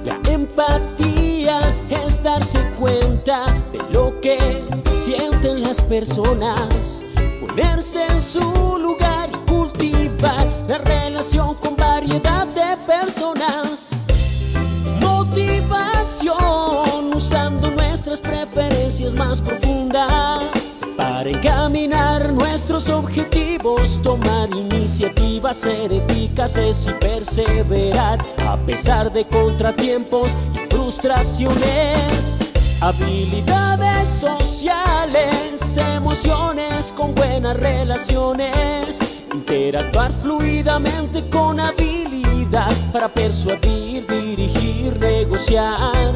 La empatía es darse cuenta de lo que sienten las personas, ponerse en su lugar y cultivar la relación con variedad de personas. Motivación usando nuestras preferencias más profundas para encaminar nuestros objetivos, tomar iniciativas, ser eficaces y perseverar a pesar de contratiempos y frustraciones. Habilidades sociales, emociones con buenas relaciones, interactuar fluidamente con habilidad para persuadir, dirigir, negociar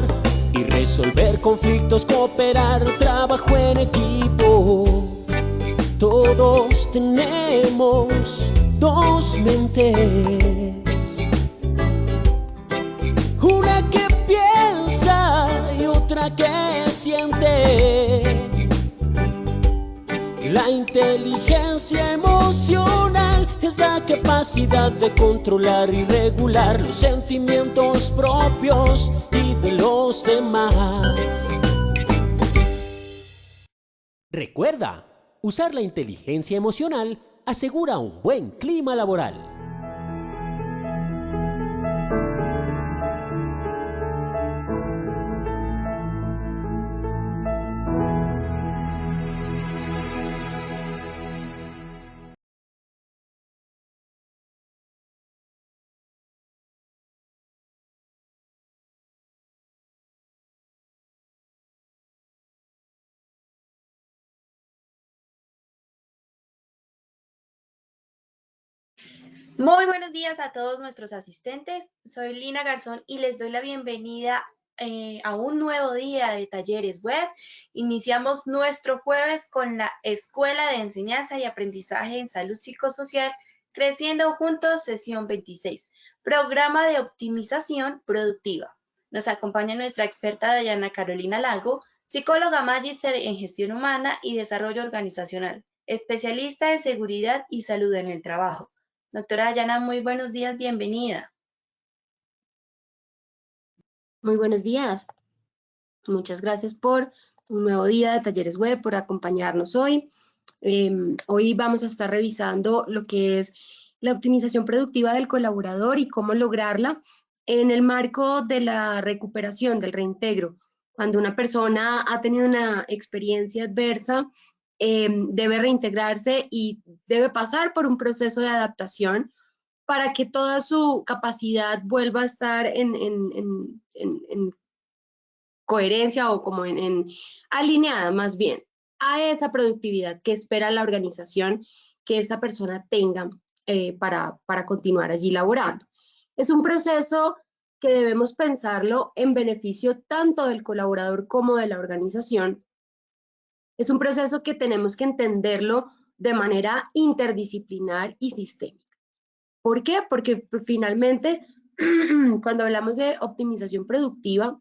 y resolver conflictos, cooperar, trabajo en equipo. Todos tenemos dos mentes, una que piensa y otra que siente. La inteligencia emocional es la capacidad de controlar y regular los sentimientos propios y de los demás. Recuerda, usar la inteligencia emocional asegura un buen clima laboral. Muy buenos días a todos nuestros asistentes. Soy Lina Garzón y les doy la bienvenida a un nuevo día de talleres web. Iniciamos nuestro jueves con la Escuela de Enseñanza y Aprendizaje en Salud Psicosocial, Creciendo Juntos, sesión 26, programa de optimización productiva. Nos acompaña nuestra experta Dayana Carolina Lago, psicóloga magíster en gestión humana y desarrollo organizacional, especialista en seguridad y salud en el trabajo. Doctora Dayana, muy buenos días, bienvenida. Muy buenos días. Muchas gracias por un nuevo día de talleres web, por acompañarnos hoy. Hoy vamos a estar revisando lo que es la optimización productiva del colaborador y cómo lograrla en el marco de la recuperación, del reintegro. Cuando una persona ha tenido una experiencia adversa, debe reintegrarse y debe pasar por un proceso de adaptación para que toda su capacidad vuelva a estar en coherencia o como alineada más bien a esa productividad que espera la organización que esta persona tenga para continuar allí laborando. Es un proceso que debemos pensarlo en beneficio tanto del colaborador como de la organización. Es un proceso que tenemos que entenderlo de manera interdisciplinar y sistémica. ¿Por qué? Porque finalmente, cuando hablamos de optimización productiva,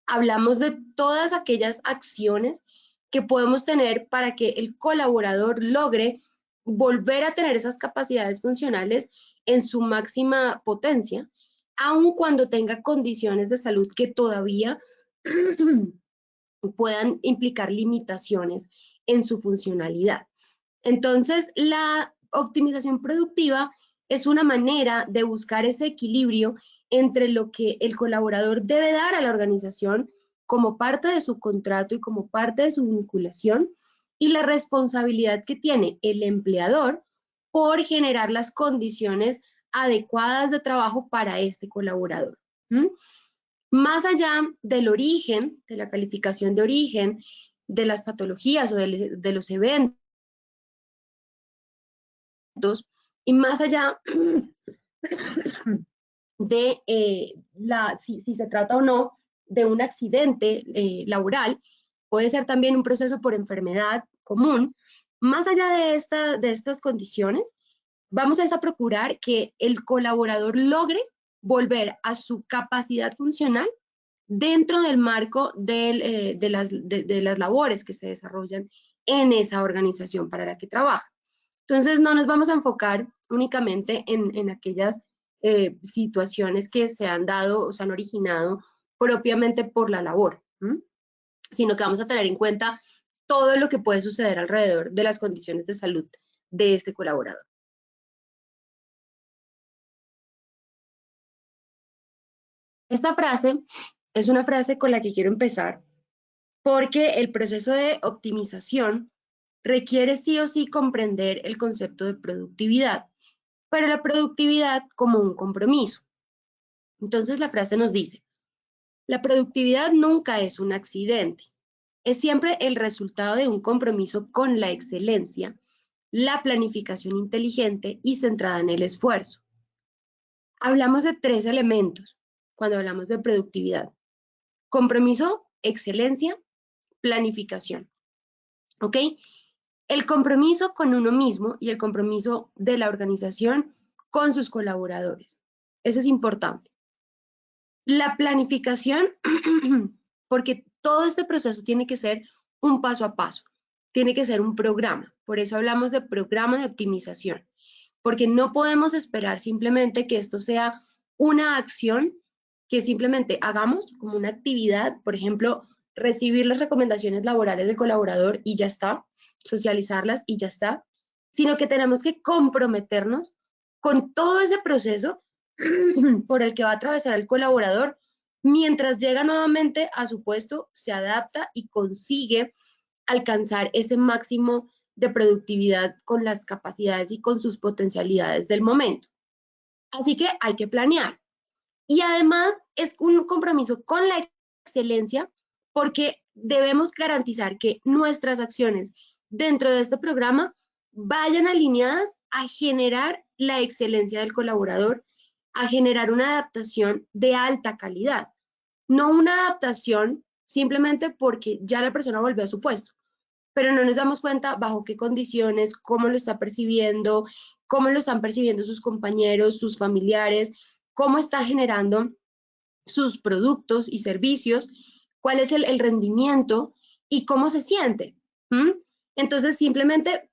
hablamos de todas aquellas acciones que podemos tener para que el colaborador logre volver a tener esas capacidades funcionales en su máxima potencia, aun cuando tenga condiciones de salud que todavía puedan implicar limitaciones en su funcionalidad. Entonces, la optimización productiva es una manera de buscar ese equilibrio entre lo que el colaborador debe dar a la organización como parte de su contrato y como parte de su vinculación y la responsabilidad que tiene el empleador por generar las condiciones adecuadas de trabajo para este colaborador. Más allá del origen, de la calificación de origen, de las patologías o de los eventos, y más allá de si se trata o no de un accidente laboral, puede ser también un proceso por enfermedad común. Más allá de estas condiciones, vamos a procurar que el colaborador logre volver a su capacidad funcional dentro del marco de las labores que se desarrollan en esa organización para la que trabaja. Entonces, no nos vamos a enfocar únicamente en aquellas situaciones que se han dado o se han originado propiamente por la labor, sino que vamos a tener en cuenta todo lo que puede suceder alrededor de las condiciones de salud de este colaborador. Esta frase es una frase con la que quiero empezar porque el proceso de optimización requiere sí o sí comprender el concepto de productividad, pero la productividad como un compromiso. Entonces la frase nos dice, la productividad nunca es un accidente, es siempre el resultado de un compromiso con la excelencia, la planificación inteligente y centrada en el esfuerzo. Hablamos de 3 elementos cuando hablamos de productividad. Compromiso, excelencia, planificación. ¿Ok? El compromiso con uno mismo y el compromiso de la organización con sus colaboradores. Eso es importante. La planificación, porque todo este proceso tiene que ser un paso a paso, tiene que ser un programa. Por eso hablamos de programa de optimización, porque no podemos esperar simplemente que esto sea una acción que simplemente hagamos como una actividad, por ejemplo, recibir las recomendaciones laborales del colaborador y ya está, socializarlas y ya está, sino que tenemos que comprometernos con todo ese proceso por el que va a atravesar el colaborador mientras llega nuevamente a su puesto, se adapta y consigue alcanzar ese máximo de productividad con las capacidades y con sus potencialidades del momento. Así que hay que planear. Y además es un compromiso con la excelencia porque debemos garantizar que nuestras acciones dentro de este programa vayan alineadas a generar la excelencia del colaborador, a generar una adaptación de alta calidad, no una adaptación simplemente porque ya la persona volvió a su puesto, pero no nos damos cuenta bajo qué condiciones, cómo lo está percibiendo, cómo lo están percibiendo sus compañeros, sus familiares, cómo está generando sus productos y servicios, cuál es el rendimiento y cómo se siente. Entonces, simplemente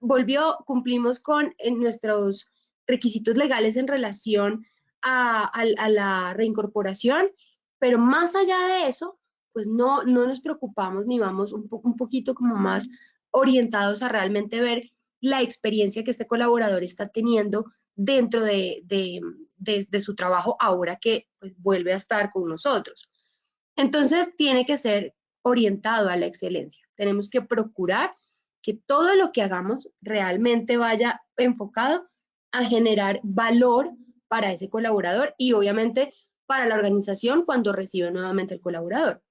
cumplimos con nuestros requisitos legales en relación a la reincorporación, pero más allá de eso, pues no nos preocupamos ni vamos un poquito como más orientados a realmente ver la experiencia que este colaborador está teniendo dentro de su trabajo ahora que pues, vuelve a estar con nosotros. Entonces, tiene que ser orientado a la excelencia. Tenemos que procurar que todo lo que hagamos realmente vaya enfocado a generar valor para ese colaborador y obviamente para la organización cuando recibe nuevamente el colaborador.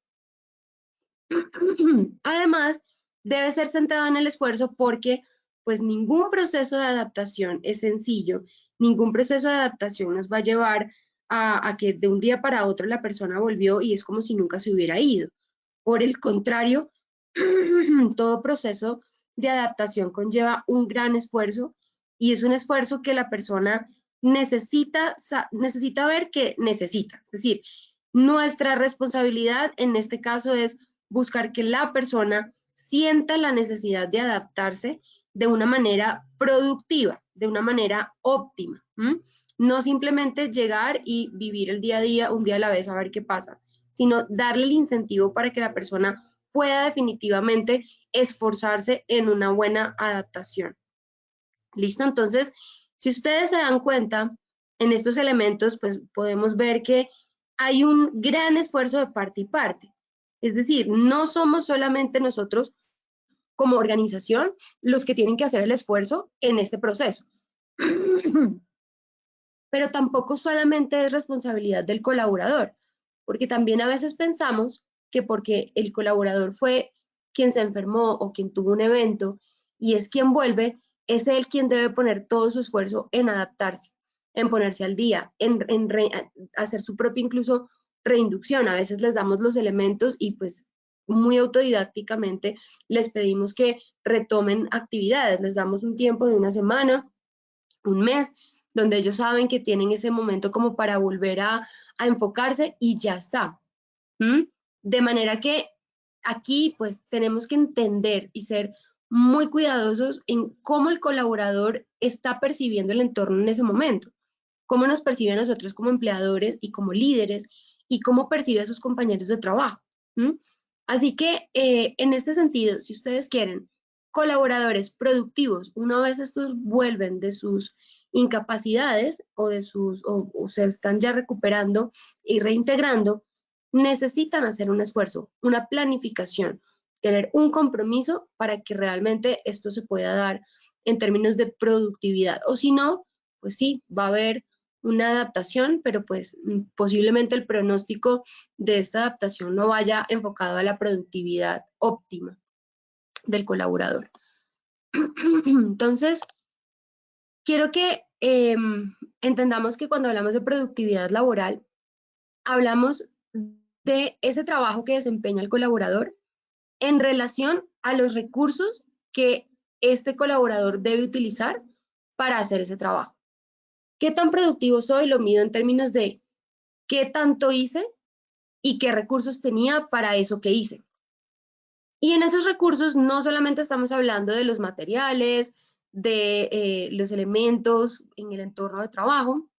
Además, debe ser centrado en el esfuerzo porque pues ningún proceso de adaptación es sencillo, ningún proceso de adaptación nos va a llevar a que de un día para otro la persona volvió y es como si nunca se hubiera ido. Por el contrario, todo proceso de adaptación conlleva un gran esfuerzo y es un esfuerzo que la persona necesita ver que necesita. Es decir, nuestra responsabilidad en este caso es buscar que la persona sienta la necesidad de adaptarse de una manera productiva, de una manera óptima. No simplemente llegar y vivir el día a día, un día a la vez, a ver qué pasa, sino darle el incentivo para que la persona pueda definitivamente esforzarse en una buena adaptación. ¿Listo? Entonces, si ustedes se dan cuenta, en estos elementos, pues podemos ver que hay un gran esfuerzo de parte y parte. Es decir, no somos solamente nosotros como organización los que tienen que hacer el esfuerzo en este proceso. Pero tampoco solamente es responsabilidad del colaborador, porque también a veces pensamos que porque el colaborador fue quien se enfermó o quien tuvo un evento y es quien vuelve, es él quien debe poner todo su esfuerzo en adaptarse, en ponerse al día, en hacer su propia incluso reinducción. A veces les damos los elementos y pues muy autodidácticamente les pedimos que retomen actividades, les damos un tiempo de una semana, un mes, donde ellos saben que tienen ese momento como para volver a enfocarse y ya está. De manera que aquí pues tenemos que entender y ser muy cuidadosos en cómo el colaborador está percibiendo el entorno en ese momento, cómo nos percibe a nosotros como empleadores y como líderes y cómo percibe a sus compañeros de trabajo. Así que en este sentido, si ustedes quieren colaboradores productivos, una vez estos vuelven de sus incapacidades o se están ya recuperando y reintegrando, necesitan hacer un esfuerzo, una planificación, tener un compromiso para que realmente esto se pueda dar en términos de productividad. O si no, pues sí, va a haber una adaptación, pero pues posiblemente el pronóstico de esta adaptación no vaya enfocado a la productividad óptima del colaborador. Entonces, quiero que entendamos que cuando hablamos de productividad laboral, hablamos de ese trabajo que desempeña el colaborador en relación a los recursos que este colaborador debe utilizar para hacer ese trabajo. ¿Qué tan productivo soy? Lo mido en términos de qué tanto hice y qué recursos tenía para eso que hice. Y en esos recursos no solamente estamos hablando de los materiales, de los elementos en el entorno de trabajo,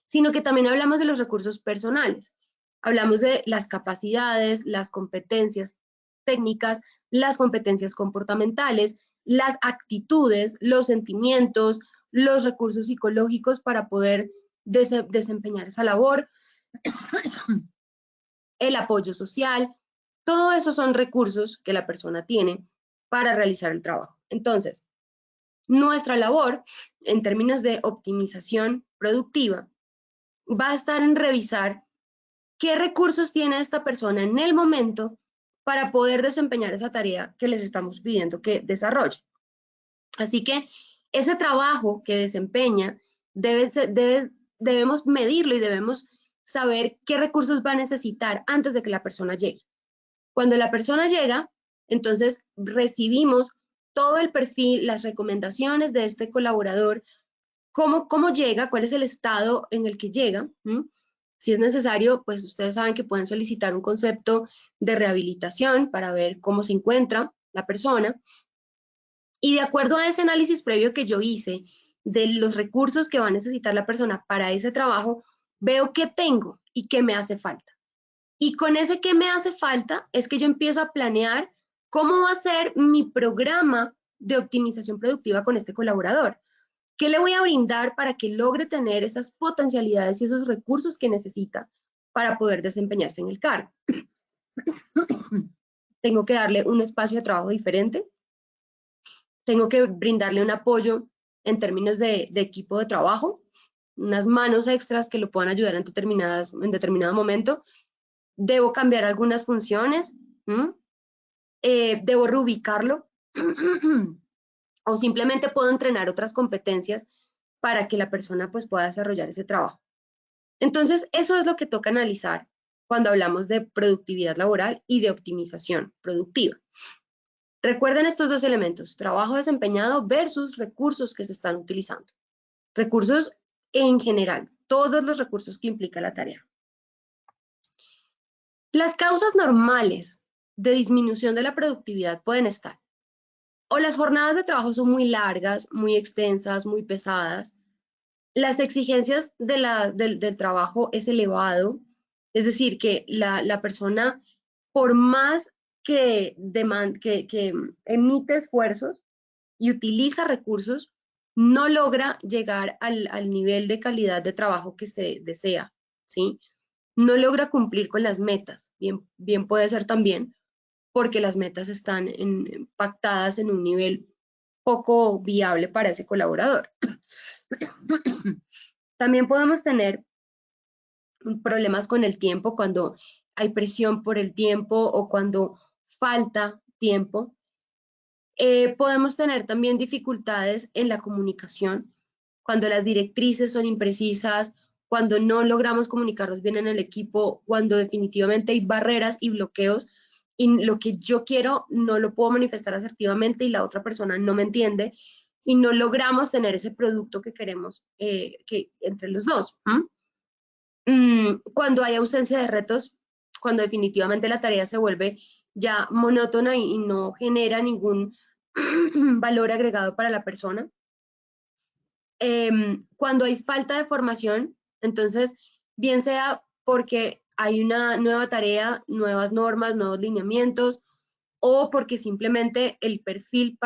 sino que también hablamos de los recursos personales. Hablamos de las capacidades, las competencias técnicas, las competencias comportamentales, las actitudes, los sentimientos, los recursos psicológicos para poder desempeñar esa labor, el apoyo social, todo eso son recursos que la persona tiene para realizar el trabajo. Entonces, nuestra labor en términos de optimización productiva va a estar en revisar qué recursos tiene esta persona en el momento para poder desempeñar esa tarea que les estamos pidiendo que desarrolle. Así que ese trabajo que desempeña debemos medirlo y debemos saber qué recursos va a necesitar antes de que la persona llegue. Cuando la persona llega, entonces recibimos todo el perfil, las recomendaciones de este colaborador, cómo llega, cuál es el estado en el que llega. Si es necesario, pues ustedes saben que pueden solicitar un concepto de rehabilitación para ver cómo se encuentra la persona. Y de acuerdo a ese análisis previo que yo hice de los recursos que va a necesitar la persona para ese trabajo, veo qué tengo y qué me hace falta. Y con ese qué me hace falta es que yo empiezo a planear cómo va a ser mi programa de optimización productiva con este colaborador. ¿Qué le voy a brindar para que logre tener esas potencialidades y esos recursos que necesita para poder desempeñarse en el cargo? Tengo que darle un espacio de trabajo diferente. Tengo que brindarle un apoyo en términos de equipo de trabajo, unas manos extras que lo puedan ayudar en determinado momento. Debo cambiar algunas funciones. Debo reubicarlo. O simplemente puedo entrenar otras competencias para que la persona pues pueda desarrollar ese trabajo. Entonces, eso es lo que toca analizar cuando hablamos de productividad laboral y de optimización productiva. Recuerden estos dos elementos, trabajo desempeñado versus recursos que se están utilizando. Recursos en general, todos los recursos que implica la tarea. Las causas normales de disminución de la productividad pueden estar o las jornadas de trabajo son muy largas, muy extensas, muy pesadas. Las exigencias del trabajo es elevado, es decir, que la persona, por más que emite esfuerzos y utiliza recursos, no logra llegar al nivel de calidad de trabajo que se desea, ¿sí? No logra cumplir con las metas, bien puede ser también porque las metas están pactadas en un nivel poco viable para ese colaborador. También podemos tener problemas con el tiempo cuando hay presión por el tiempo o cuando falta tiempo. Podemos tener también dificultades en la comunicación, cuando las directrices son imprecisas, cuando no logramos comunicarnos bien en el equipo, cuando definitivamente hay barreras y bloqueos y lo que yo quiero no lo puedo manifestar asertivamente y la otra persona no me entiende y no logramos tener ese producto que queremos entre los dos. Cuando hay ausencia de retos cuando definitivamente la tarea se vuelve ya monótona y no genera ningún valor agregado para la persona. Cuando hay falta de formación, entonces, bien sea porque hay una nueva tarea, nuevas normas, nuevos lineamientos, o porque simplemente el perfil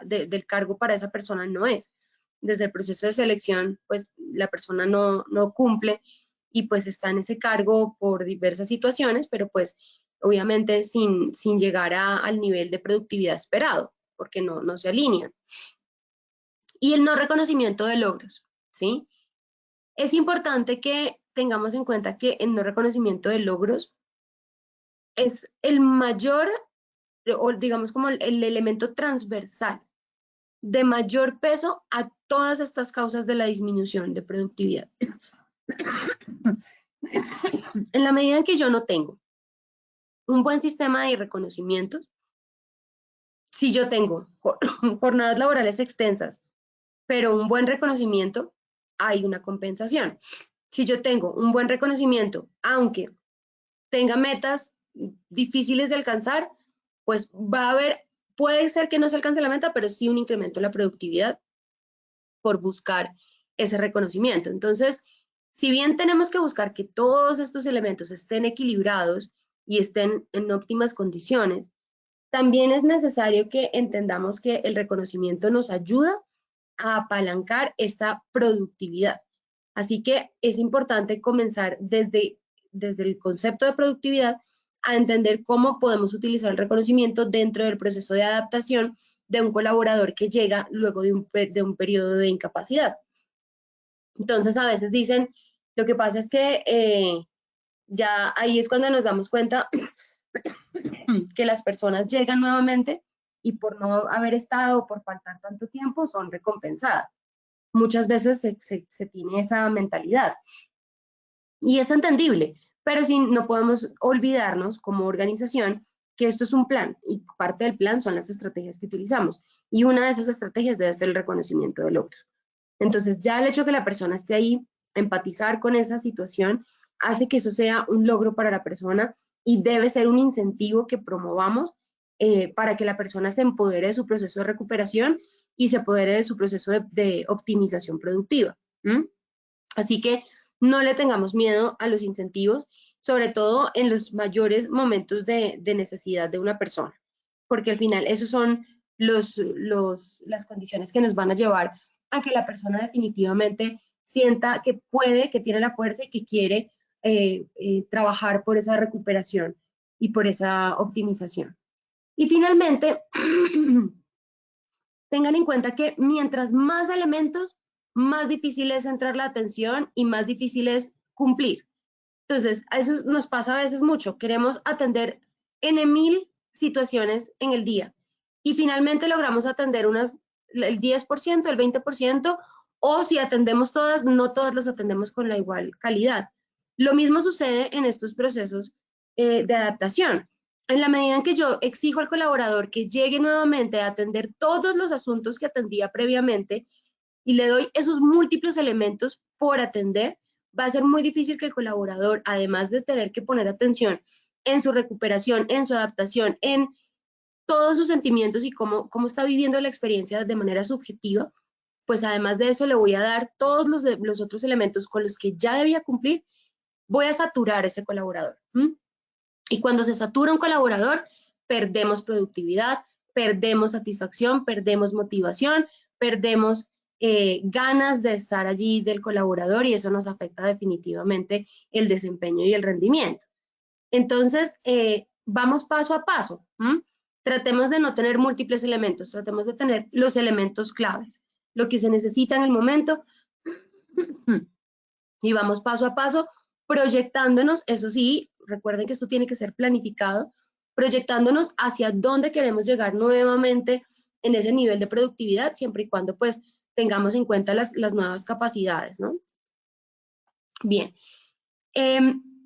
del cargo para esa persona no es. Desde el proceso de selección, pues la persona no cumple y pues está en ese cargo por diversas situaciones, pero pues obviamente sin llegar al nivel de productividad esperado, porque no se alinean. Y el no reconocimiento de logros, ¿sí? Es importante que tengamos en cuenta que el no reconocimiento de logros es el mayor, o digamos como el elemento transversal de mayor peso a todas estas causas de la disminución de productividad. En la medida en que yo no tengo un buen sistema de reconocimiento, si yo tengo jornadas laborales extensas, pero un buen reconocimiento, hay una compensación. Si yo tengo un buen reconocimiento, aunque tenga metas difíciles de alcanzar, pues va a haber, puede ser que no se alcance la meta, pero sí un incremento en la productividad por buscar ese reconocimiento. Entonces, si bien tenemos que buscar que todos estos elementos estén equilibrados y estén en óptimas condiciones, también es necesario que entendamos que el reconocimiento nos ayuda a apalancar esta productividad. Así que es importante comenzar desde el concepto de productividad a entender cómo podemos utilizar el reconocimiento dentro del proceso de adaptación de un colaborador que llega luego de un periodo de incapacidad. Entonces, a veces dicen, lo que pasa es que ya ahí es cuando nos damos cuenta que las personas llegan nuevamente y por no haber estado o por faltar tanto tiempo son recompensadas. Muchas veces se tiene esa mentalidad y es entendible, pero sí no podemos olvidarnos como organización que esto es un plan y parte del plan son las estrategias que utilizamos y una de esas estrategias debe ser el reconocimiento de logros. Entonces ya el hecho de que la persona esté ahí, empatizar con esa situación, hace que eso sea un logro para la persona y debe ser un incentivo que promovamos para que la persona se empodere de su proceso de recuperación y se apodere de su proceso de optimización productiva. Así que no le tengamos miedo a los incentivos, sobre todo en los mayores momentos de necesidad de una persona, porque al final esos son las condiciones que nos van a llevar a que la persona definitivamente sienta que puede, que tiene la fuerza y que quiere trabajar por esa recuperación y por esa optimización. Y finalmente, tengan en cuenta que mientras más elementos, más difícil es centrar la atención y más difícil es cumplir. Entonces, a eso nos pasa a veces mucho. Queremos atender en 1000 situaciones en el día y finalmente logramos atender el 10%, el 20%, o si atendemos todas, no todas las atendemos con la igual calidad. Lo mismo sucede en estos procesos de adaptación. En la medida en que yo exijo al colaborador que llegue nuevamente a atender todos los asuntos que atendía previamente y le doy esos múltiples elementos por atender, va a ser muy difícil que el colaborador, además de tener que poner atención en su recuperación, en su adaptación, en todos sus sentimientos y cómo está viviendo la experiencia de manera subjetiva, pues además de eso le voy a dar todos los otros elementos con los que ya debía cumplir, voy a saturar ese colaborador. Y cuando se satura un colaborador, perdemos productividad, perdemos satisfacción, perdemos motivación, perdemos ganas de estar allí del colaborador y eso nos afecta definitivamente el desempeño y el rendimiento. Entonces, vamos paso a paso. Tratemos de no tener múltiples elementos, tratemos de tener los elementos claves, lo que se necesita en el momento y vamos paso a paso proyectándonos, eso sí, recuerden que esto tiene que ser planificado, proyectándonos hacia dónde queremos llegar nuevamente en ese nivel de productividad, siempre y cuando pues tengamos en cuenta las nuevas capacidades, ¿no? Bien,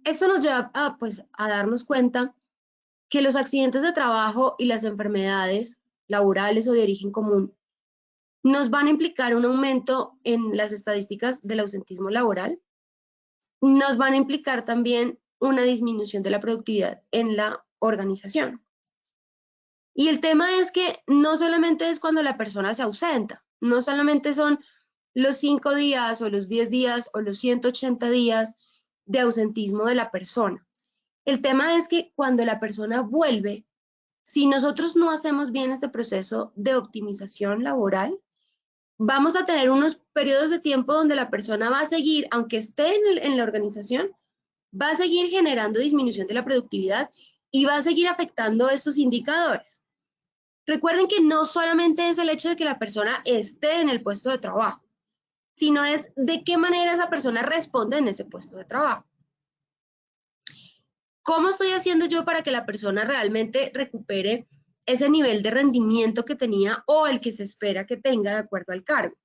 esto nos lleva a darnos cuenta que los accidentes de trabajo y las enfermedades laborales o de origen común nos van a implicar un aumento en las estadísticas del ausentismo laboral, nos van a implicar también una disminución de la productividad en la organización. Y el tema es que no solamente es cuando la persona se ausenta, no solamente son los 5 días o los 10 días o los 180 días de ausentismo de la persona. El tema es que cuando la persona vuelve, si nosotros no hacemos bien este proceso de optimización laboral, vamos a tener unos periodos de tiempo donde la persona va a seguir, aunque esté en la organización, va a seguir generando disminución de la productividad y va a seguir afectando estos indicadores. Recuerden que no solamente es el hecho de que la persona esté en el puesto de trabajo, sino es de qué manera esa persona responde en ese puesto de trabajo. ¿Cómo estoy haciendo yo para que la persona realmente recupere ese nivel de rendimiento que tenía o el que se espera que tenga de acuerdo al cargo?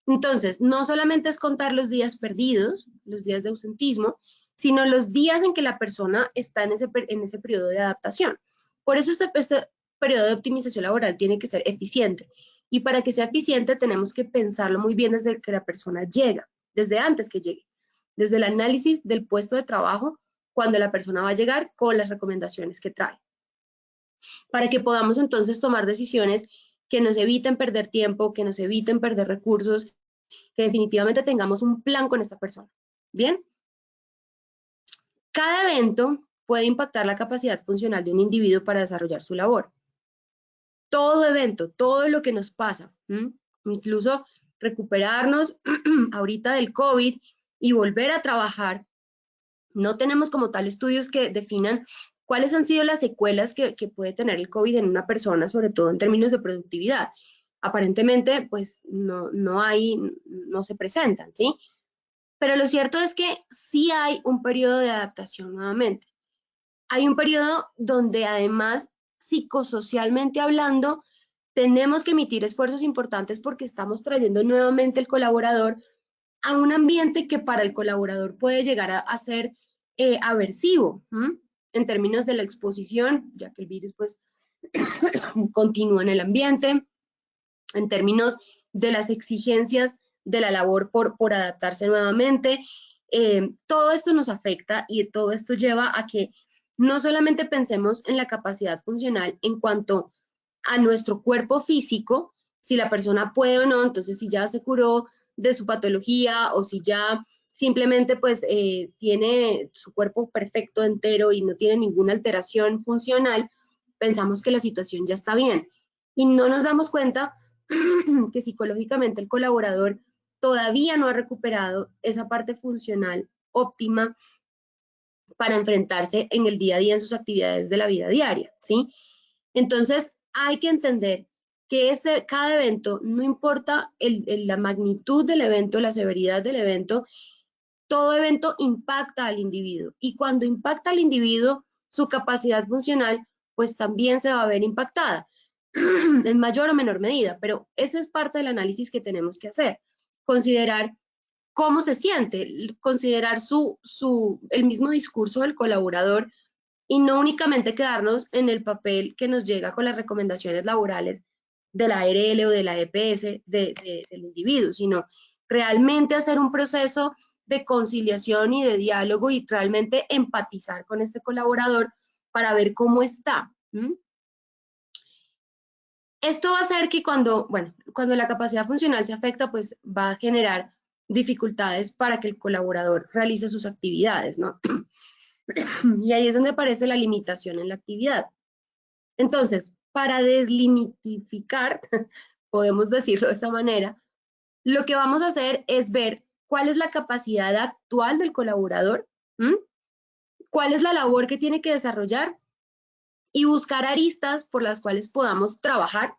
Entonces, no solamente es contar los días perdidos, los días de ausentismo, sino los días en que la persona está en ese periodo de adaptación. Por eso este periodo de optimización laboral tiene que ser eficiente. Y para que sea eficiente tenemos que pensarlo muy bien desde que la persona llega, desde antes que llegue, desde el análisis del puesto de trabajo, cuando la persona va a llegar con las recomendaciones que trae. Para que podamos entonces tomar decisiones que nos eviten perder tiempo, que nos eviten perder recursos, que definitivamente tengamos un plan con esta persona. ¿Bien? Cada evento puede impactar la capacidad funcional de un individuo para desarrollar su labor. Todo evento, todo lo que nos pasa, incluso recuperarnos ahorita del COVID y volver a trabajar, no tenemos como tal estudios que definan cuáles han sido las secuelas que puede tener el COVID en una persona, sobre todo en términos de productividad. Aparentemente, pues no se presentan, ¿sí? Pero lo cierto es que sí hay un periodo de adaptación nuevamente. Hay un periodo donde además, psicosocialmente hablando, tenemos que emitir esfuerzos importantes porque estamos trayendo nuevamente el colaborador a un ambiente que para el colaborador puede llegar a ser aversivo, en términos de la exposición, ya que el virus pues continúa en el ambiente, en términos de las exigencias de la labor por adaptarse nuevamente. Todo esto nos afecta y todo esto lleva a que no solamente pensemos en la capacidad funcional en cuanto a nuestro cuerpo físico, si la persona puede o no, entonces si ya se curó de su patología o si ya simplemente pues tiene su cuerpo perfecto entero y no tiene ninguna alteración funcional, pensamos que la situación ya está bien. Y no nos damos cuenta que psicológicamente el colaborador todavía no ha recuperado esa parte funcional óptima para enfrentarse en el día a día en sus actividades de la vida diaria, ¿sí? Entonces, hay que entender que cada evento, no importa la magnitud del evento, la severidad del evento, todo evento impacta al individuo. Y cuando impacta al individuo, su capacidad funcional, pues también se va a ver impactada, en mayor o menor medida. Pero eso es parte del análisis que tenemos que hacer. Considerar cómo se siente, considerar el mismo discurso del colaborador y no únicamente quedarnos en el papel que nos llega con las recomendaciones laborales de la ARL o de la EPS del individuo, sino realmente hacer un proceso de conciliación y de diálogo y realmente empatizar con este colaborador para ver cómo está. Esto va a hacer que cuando la capacidad funcional se afecta, pues va a generar dificultades para que el colaborador realice sus actividades, ¿no? Y ahí es donde aparece la limitación en la actividad. Entonces, para deslimitificar, podemos decirlo de esa manera, lo que vamos a hacer es ver cuál es la capacidad actual del colaborador, cuál es la labor que tiene que desarrollar y buscar aristas por las cuales podamos trabajar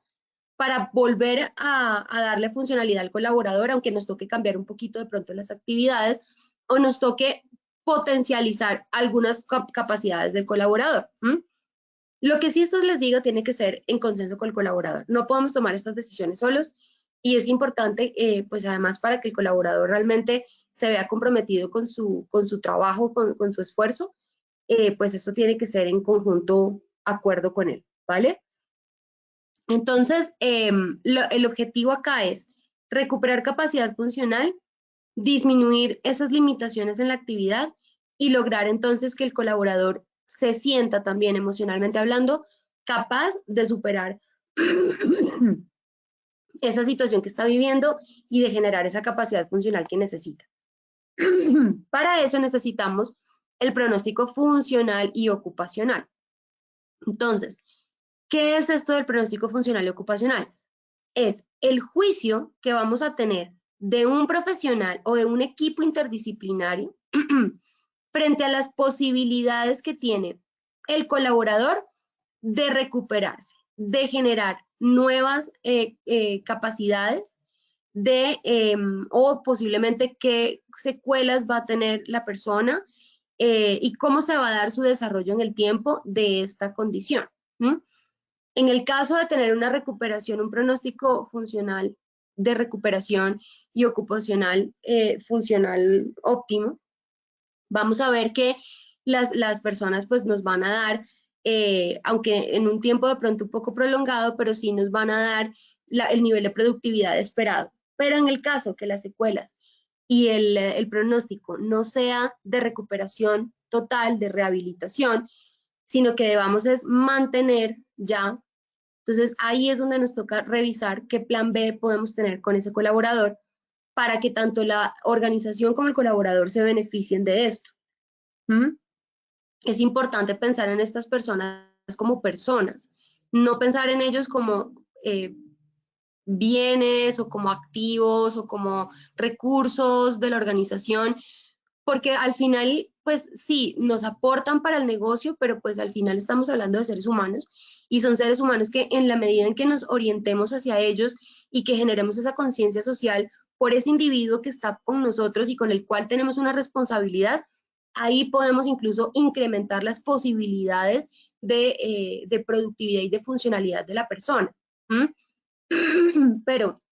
para volver a darle funcionalidad al colaborador, aunque nos toque cambiar un poquito de pronto las actividades o nos toque potencializar algunas capacidades del colaborador. Lo que sí esto les digo tiene que ser en consenso con el colaborador. No podemos tomar estas decisiones solos y es importante, pues además para que el colaborador realmente se vea comprometido con su trabajo, con su esfuerzo, pues esto tiene que ser en conjunto acuerdo con él, ¿vale? Entonces, el objetivo acá es recuperar capacidad funcional, disminuir esas limitaciones en la actividad y lograr entonces que el colaborador se sienta también emocionalmente hablando capaz de superar esa situación que está viviendo y de generar esa capacidad funcional que necesita. Para eso necesitamos el pronóstico funcional y ocupacional. Entonces, ¿qué es esto del pronóstico funcional y ocupacional? Es el juicio que vamos a tener de un profesional o de un equipo interdisciplinario frente a las posibilidades que tiene el colaborador de recuperarse, de generar nuevas capacidades, o posiblemente qué secuelas va a tener la persona y cómo se va a dar su desarrollo en el tiempo de esta condición. En el caso de tener una recuperación, un pronóstico funcional de recuperación y ocupacional funcional óptimo, vamos a ver que las personas pues nos van a dar, aunque en un tiempo de pronto un poco prolongado, pero sí nos van a dar el nivel de productividad esperado. Pero en el caso que las secuelas y el pronóstico no sea de recuperación total, de rehabilitación, sino que debamos es mantener ya. Entonces ahí es donde nos toca revisar qué plan B podemos tener con ese colaborador para que tanto la organización como el colaborador se beneficien de esto. Es importante pensar en estas personas como personas, no pensar en ellos como bienes o como activos o como recursos de la organización, porque al final, pues sí, nos aportan para el negocio, pero pues al final estamos hablando de seres humanos y son seres humanos que en la medida en que nos orientemos hacia ellos y que generemos esa conciencia social por ese individuo que está con nosotros y con el cual tenemos una responsabilidad, ahí podemos incluso incrementar las posibilidades de productividad y de funcionalidad de la persona. Pero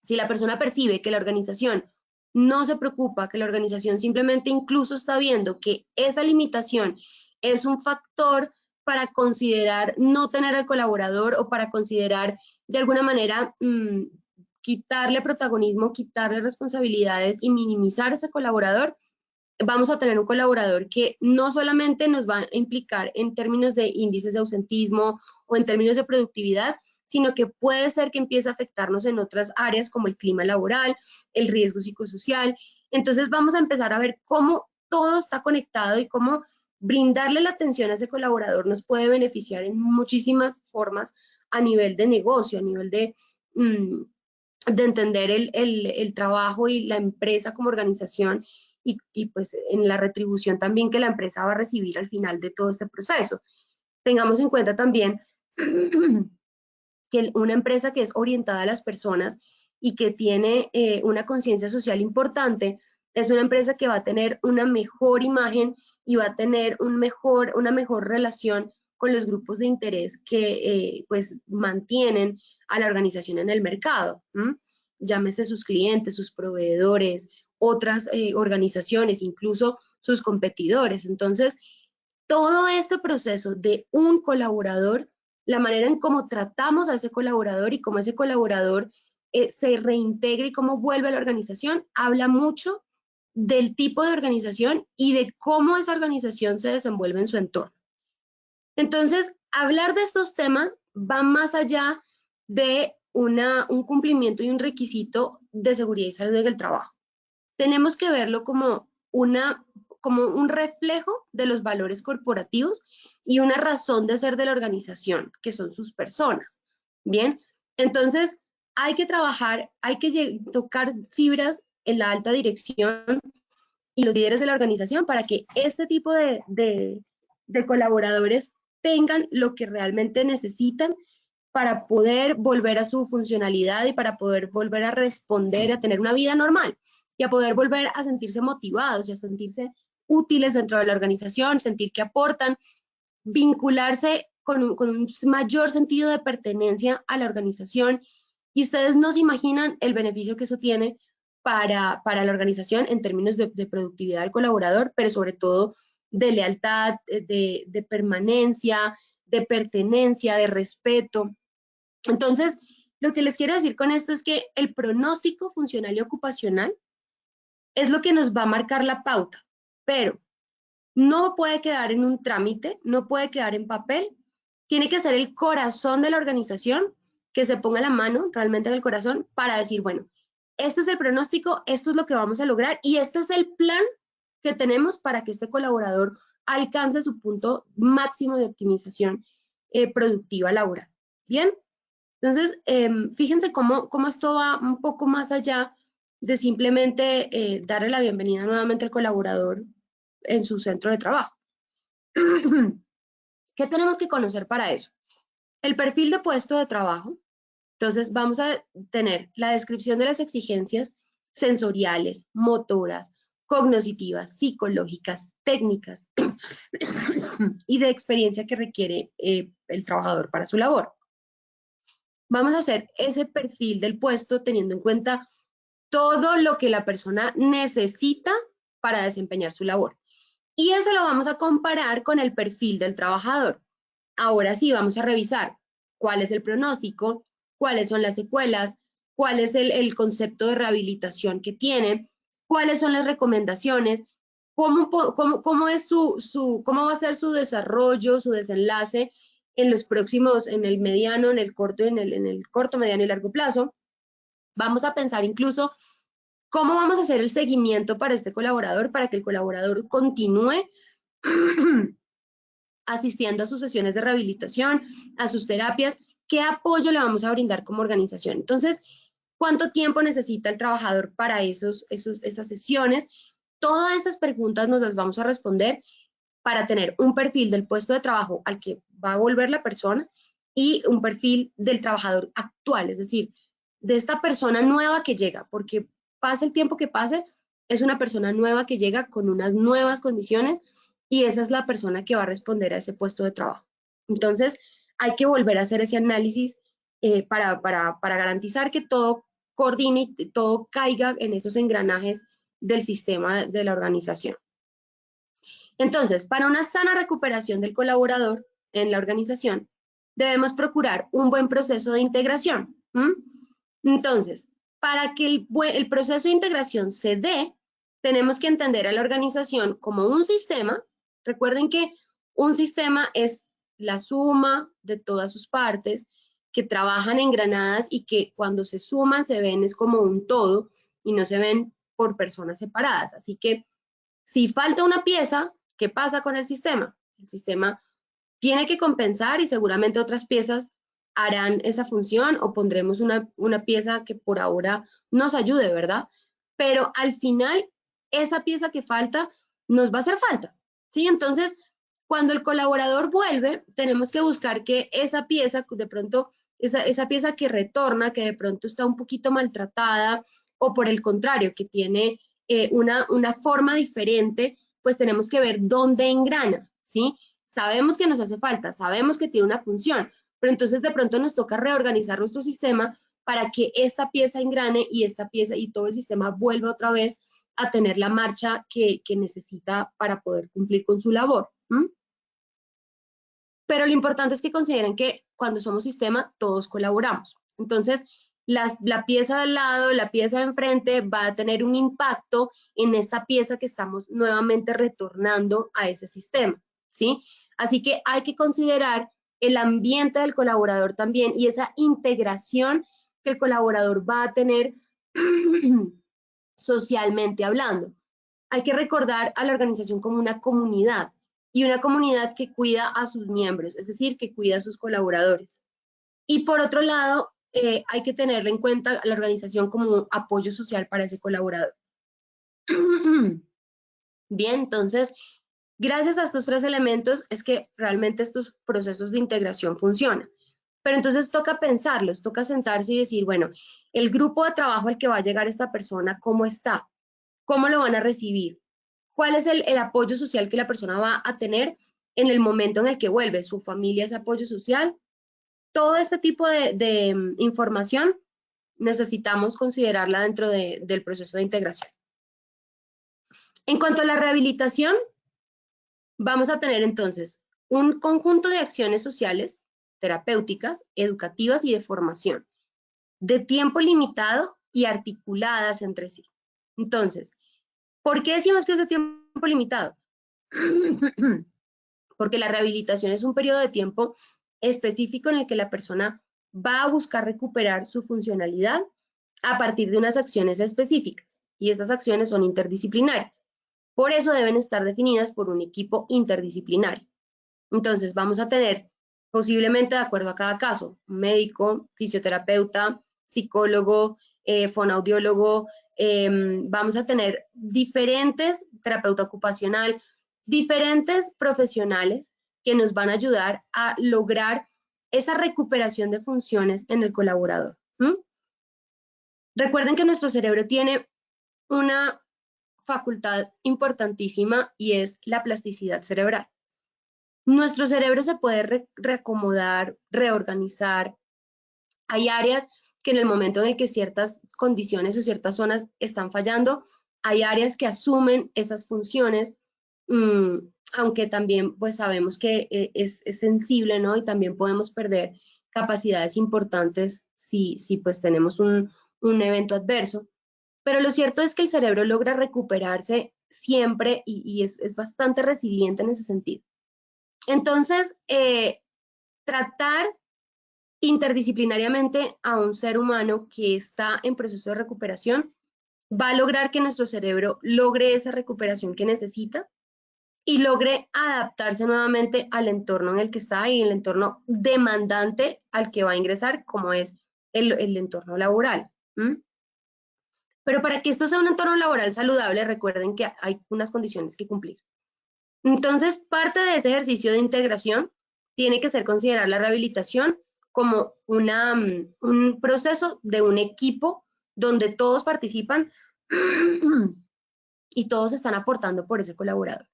si la persona percibe que la organización no se preocupa, que la organización simplemente incluso está viendo que esa limitación es un factor para considerar no tener al colaborador o para considerar de alguna manera quitarle protagonismo, quitarle responsabilidades y minimizar a ese colaborador, vamos a tener un colaborador que no solamente nos va a implicar en términos de índices de ausentismo o en términos de productividad, sino que puede ser que empiece a afectarnos en otras áreas como el clima laboral, el riesgo psicosocial. Entonces vamos a empezar a ver cómo todo está conectado y cómo brindarle la atención a ese colaborador nos puede beneficiar en muchísimas formas a nivel de negocio, a nivel de entender el trabajo y la empresa como organización y pues en la retribución también que la empresa va a recibir al final de todo este proceso. Tengamos en cuenta también que una empresa que es orientada a las personas y que tiene una conciencia social importante, es una empresa que va a tener una mejor imagen y va a tener una mejor relación con los grupos de interés que pues mantienen a la organización en el mercado. Llámese sus clientes, sus proveedores, otras organizaciones, incluso sus competidores. Entonces, todo este proceso de un colaborador, la manera en cómo tratamos a ese colaborador y cómo ese colaborador se reintegra y cómo vuelve a la organización, habla mucho del tipo de organización y de cómo esa organización se desenvuelve en su entorno. Entonces, hablar de estos temas va más allá de un cumplimiento y un requisito de seguridad y salud en el trabajo. Tenemos que verlo como un reflejo de los valores corporativos y una razón de ser de la organización, que son sus personas. Bien, entonces hay que trabajar, hay que tocar fibras en la alta dirección y los líderes de la organización para que este tipo de colaboradores tengan lo que realmente necesitan para poder volver a su funcionalidad y para poder volver a responder, a tener una vida normal y a poder volver a sentirse motivados y a sentirse útiles dentro de la organización, sentir que aportan, vincularse con un mayor sentido de pertenencia a la organización. Y ustedes no se imaginan el beneficio que eso tiene para la organización en términos de productividad del colaborador, pero sobre todo de lealtad, de permanencia, de pertenencia, de respeto. Entonces, lo que les quiero decir con esto es que el pronóstico funcional y ocupacional es lo que nos va a marcar la pauta, pero no puede quedar en un trámite, no puede quedar en papel, tiene que ser el corazón de la organización, que se ponga la mano realmente en el corazón para decir, bueno, este es el pronóstico, esto es lo que vamos a lograr y este es el plan que tenemos para que este colaborador alcance su punto máximo de optimización productiva laboral. Bien, entonces fíjense cómo esto va un poco más allá de simplemente darle la bienvenida nuevamente al colaborador en su centro de trabajo. ¿Qué tenemos que conocer para eso? El perfil de puesto de trabajo. Entonces vamos a tener la descripción de las exigencias sensoriales, motoras, cognitivas, psicológicas, técnicas y de experiencia que requiere el trabajador para su labor. Vamos a hacer ese perfil del puesto teniendo en cuenta todo lo que la persona necesita para desempeñar su labor. Y eso lo vamos a comparar con el perfil del trabajador. Ahora sí, vamos a revisar cuál es el pronóstico, cuáles son las secuelas, cuál es el concepto de rehabilitación que tiene, cuáles son las recomendaciones, cómo va a ser su desarrollo, su desenlace en los próximos, en el mediano, en el corto, en el corto, mediano y largo plazo. Vamos a pensar incluso cómo vamos a hacer el seguimiento para este colaborador, para que el colaborador continúe asistiendo a sus sesiones de rehabilitación, a sus terapias, qué apoyo le vamos a brindar como organización. Entonces, ¿cuánto tiempo necesita el trabajador para esas sesiones? Todas esas preguntas nos las vamos a responder para tener un perfil del puesto de trabajo al que va a volver la persona y un perfil del trabajador actual, es decir, de esta persona nueva que llega, porque pase el tiempo que pase, es una persona nueva que llega con unas nuevas condiciones y esa es la persona que va a responder a ese puesto de trabajo. Entonces, hay que volver a hacer ese análisis para garantizar que todo coordine y todo caiga en esos engranajes del sistema de la organización. Entonces, para una sana recuperación del colaborador en la organización, debemos procurar un buen proceso de integración. Entonces, para que el proceso de integración se dé, tenemos que entender a la organización como un sistema. Recuerden que un sistema es la suma de todas sus partes que trabajan engranadas y que cuando se suman se ven es como un todo y no se ven por personas separadas. Así que si falta una pieza, ¿qué pasa con el sistema? El sistema tiene que compensar y seguramente otras piezas harán esa función o pondremos una pieza que por ahora nos ayude, ¿verdad? Pero al final, esa pieza que falta nos va a hacer falta, ¿sí? Entonces, cuando el colaborador vuelve, tenemos que buscar que esa pieza, de pronto, esa pieza que retorna, que de pronto está un poquito maltratada o por el contrario, que tiene una forma diferente, pues tenemos que ver dónde engrana, ¿sí? Sabemos que nos hace falta, sabemos que tiene una función, pero entonces de pronto nos toca reorganizar nuestro sistema para que esta pieza engrane y esta pieza y todo el sistema vuelva otra vez a tener la marcha que necesita para poder cumplir con su labor. Pero lo importante es que consideren que cuando somos sistema, todos colaboramos. Entonces, la pieza de al lado, la pieza de enfrente va a tener un impacto en esta pieza que estamos nuevamente retornando a ese sistema, ¿sí? Así que hay que considerar el ambiente del colaborador también y esa integración que el colaborador va a tener socialmente hablando. Hay que recordar a la organización como una comunidad y una comunidad que cuida a sus miembros, es decir, que cuida a sus colaboradores. Y por otro lado, hay que tenerle en cuenta a la organización como un apoyo social para ese colaborador. Bien, entonces, gracias a estos tres elementos es que realmente estos procesos de integración funcionan. Pero entonces toca pensarlos, toca sentarse y decir, bueno, el grupo de trabajo al que va a llegar esta persona, ¿cómo está? ¿Cómo lo van a recibir? ¿Cuál es el apoyo social que la persona va a tener en el momento en el que vuelve? ¿Su familia es apoyo social? Todo este tipo de información necesitamos considerarla dentro del proceso de integración. En cuanto a la rehabilitación, vamos a tener entonces un conjunto de acciones sociales, terapéuticas, educativas y de formación, de tiempo limitado y articuladas entre sí. Entonces, ¿por qué decimos que es de tiempo limitado? Porque la rehabilitación es un periodo de tiempo específico en el que la persona va a buscar recuperar su funcionalidad a partir de unas acciones específicas, y estas acciones son interdisciplinarias. Por eso deben estar definidas por un equipo interdisciplinario. Entonces vamos a tener, posiblemente de acuerdo a cada caso, médico, fisioterapeuta, psicólogo, fonoaudiólogo, vamos a tener diferentes, terapeuta ocupacional, diferentes profesionales que nos van a ayudar a lograr esa recuperación de funciones en el colaborador. Recuerden que nuestro cerebro tiene una facultad importantísima y es la plasticidad cerebral. Nuestro cerebro se puede reacomodar, reorganizar. Hay áreas que en el momento en el que ciertas condiciones o ciertas zonas están fallando, hay áreas que asumen esas funciones, aunque también pues sabemos que es sensible, ¿no? Y también podemos perder capacidades importantes si pues tenemos un evento adverso. Pero lo cierto es que el cerebro logra recuperarse siempre y es bastante resiliente en ese sentido. Entonces, tratar interdisciplinariamente a un ser humano que está en proceso de recuperación va a lograr que nuestro cerebro logre esa recuperación que necesita y logre adaptarse nuevamente al entorno en el que está y el entorno demandante al que va a ingresar, como es el entorno laboral. Pero para que esto sea un entorno laboral saludable, recuerden que hay unas condiciones que cumplir. Entonces, parte de ese ejercicio de integración tiene que ser considerar la rehabilitación como un proceso de un equipo donde todos participan y todos están aportando por ese colaborador.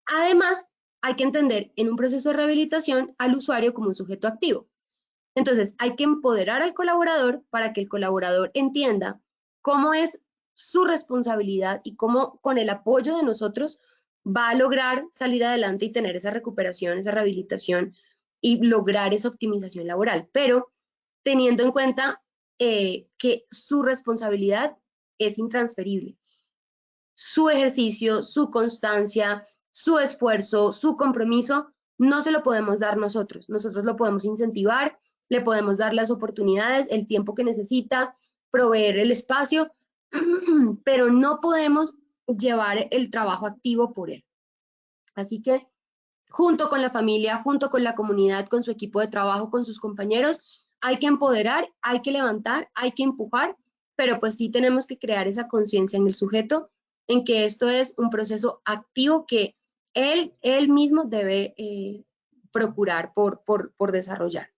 Además, hay que entender en un proceso de rehabilitación al usuario como un sujeto activo. Entonces, hay que empoderar al colaborador para que el colaborador entienda cómo es su responsabilidad y cómo con el apoyo de nosotros va a lograr salir adelante y tener esa recuperación, esa rehabilitación y lograr esa optimización laboral, pero teniendo en cuenta que su responsabilidad es intransferible. Su ejercicio, su constancia, su esfuerzo, su compromiso, no se lo podemos dar nosotros. Nosotros lo podemos incentivar, le podemos dar las oportunidades, el tiempo que necesita, proveer el espacio, pero no podemos llevar el trabajo activo por él. Así que junto con la familia, junto con la comunidad, con su equipo de trabajo, con sus compañeros, hay que empoderar, hay que levantar, hay que empujar, pero pues sí tenemos que crear esa conciencia en el sujeto, en que esto es un proceso activo que él mismo debe procurar por desarrollar.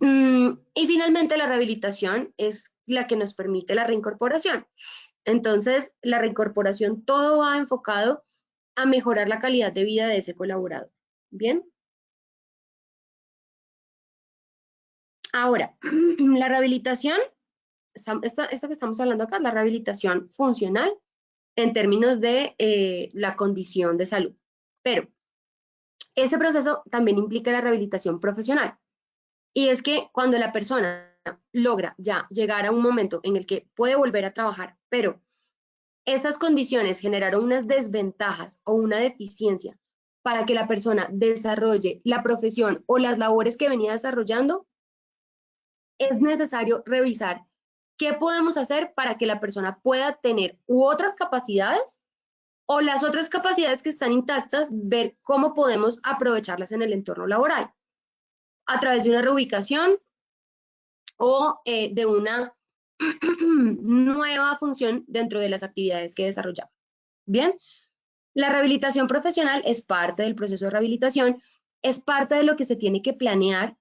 Y finalmente la rehabilitación es la que nos permite la reincorporación. Entonces, la reincorporación todo va enfocado a mejorar la calidad de vida de ese colaborador. ¿Bien? Ahora, la rehabilitación, esta que estamos hablando acá, la rehabilitación funcional en términos de la condición de salud. Pero ese proceso también implica la rehabilitación profesional. Y es que cuando la persona logra ya llegar a un momento en el que puede volver a trabajar, pero esas condiciones generaron unas desventajas o una deficiencia para que la persona desarrolle la profesión o las labores que venía desarrollando, es necesario revisar qué podemos hacer para que la persona pueda tener otras capacidades o las otras capacidades que están intactas, ver cómo podemos aprovecharlas en el entorno laboral a través de una reubicación o de una nueva función dentro de las actividades que desarrollamos. Bien, la rehabilitación profesional es parte del proceso de rehabilitación, es parte de lo que se tiene que planear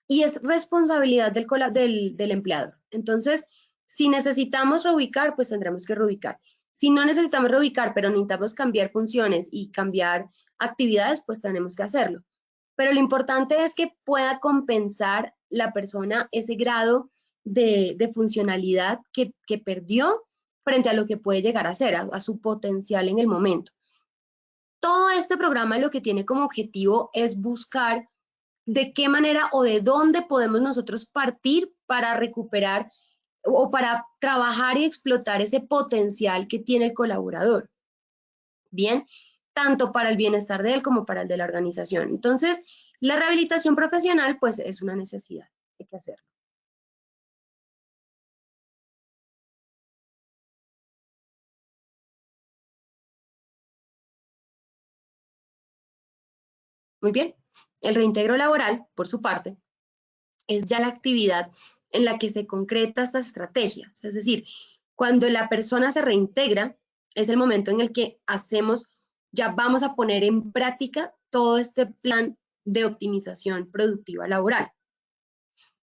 y es responsabilidad del empleador. Entonces, si necesitamos reubicar, pues tendremos que reubicar. Si no necesitamos reubicar, pero necesitamos cambiar funciones y cambiar actividades, pues tenemos que hacerlo. Pero lo importante es que pueda compensar la persona ese grado de funcionalidad que perdió frente a lo que puede llegar a ser, a su potencial en el momento. Todo este programa lo que tiene como objetivo es buscar de qué manera o de dónde podemos nosotros partir para recuperar o para trabajar y explotar ese potencial que tiene el colaborador. bien, tanto para el bienestar de él como para el de la organización. Entonces, la rehabilitación profesional, pues, es una necesidad, hay que hacerlo. Muy bien, el reintegro laboral, por su parte, es ya la actividad en la que se concreta esta estrategia. O sea, es decir, cuando la persona se reintegra, es el momento en el que ya vamos a poner en práctica todo este plan de optimización productiva laboral.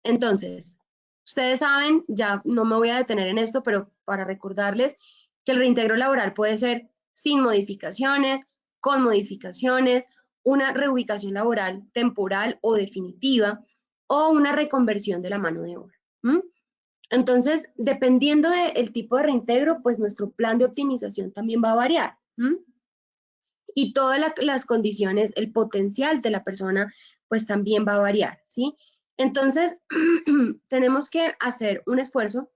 Entonces, ustedes saben, ya no me voy a detener en esto, pero para recordarles que el reintegro laboral puede ser sin modificaciones, con modificaciones, una reubicación laboral temporal o definitiva, o una reconversión de la mano de obra. Entonces, dependiendo del tipo de reintegro, pues nuestro plan de optimización también va a variar. Y todas las condiciones, el potencial de la persona, pues también va a variar, ¿sí? Entonces, tenemos que hacer un esfuerzo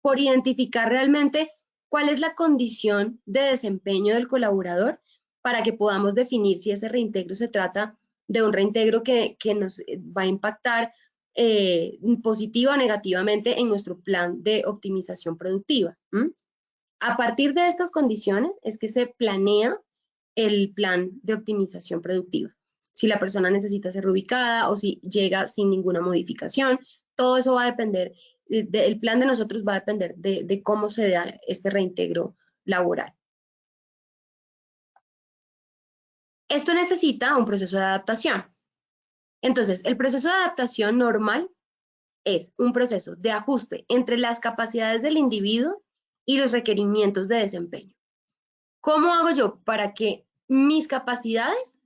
por identificar realmente cuál es la condición de desempeño del colaborador para que podamos definir si ese reintegro se trata de un reintegro que nos va a impactar positiva o negativamente en nuestro plan de optimización productiva. A partir de estas condiciones es que se planea el plan de optimización productiva. Si la persona necesita ser reubicada o si llega sin ninguna modificación, todo eso va a depender, el plan de nosotros va a depender de cómo se da este reintegro laboral. Esto necesita un proceso de adaptación. Entonces, el proceso de adaptación normal es un proceso de ajuste entre las capacidades del individuo y los requerimientos de desempeño. ¿Cómo hago yo para que mis capacidades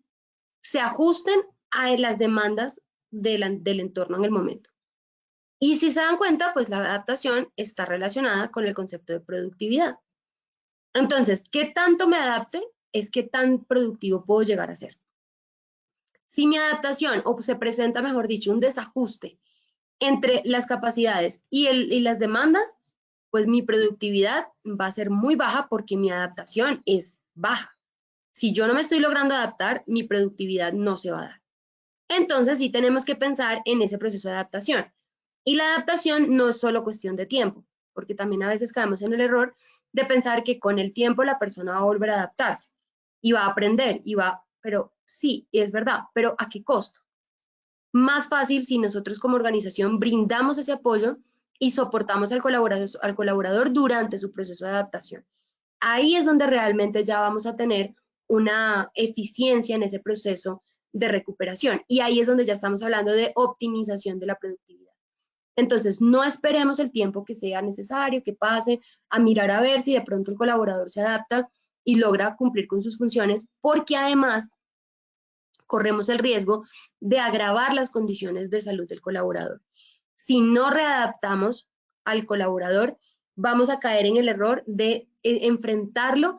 se ajusten a las demandas del entorno en el momento? Y si se dan cuenta, pues la adaptación está relacionada con el concepto de productividad. Entonces, ¿qué tanto me adapte? Es qué tan productivo puedo llegar a ser. Si mi adaptación, o se presenta, mejor dicho, un desajuste entre las capacidades y las demandas, pues mi productividad va a ser muy baja porque mi adaptación es baja. Si yo no me estoy logrando adaptar, mi productividad no se va a dar. Entonces sí tenemos que pensar en ese proceso de adaptación. Y la adaptación no es solo cuestión de tiempo, porque también a veces caemos en el error de pensar que con el tiempo la persona va a volver a adaptarse y va a aprender pero sí, es verdad, pero ¿a qué costo? Más fácil si nosotros como organización brindamos ese apoyo y soportamos al colaborador durante su proceso de adaptación. Ahí es donde realmente ya vamos a tener una eficiencia en ese proceso de recuperación. Y ahí es donde ya estamos hablando de optimización de la productividad. Entonces, no esperemos el tiempo que sea necesario, que pase, a mirar a ver si de pronto el colaborador se adapta y logra cumplir con sus funciones, porque además corremos el riesgo de agravar las condiciones de salud del colaborador. Si no readaptamos al colaborador, vamos a caer en el error de enfrentarlo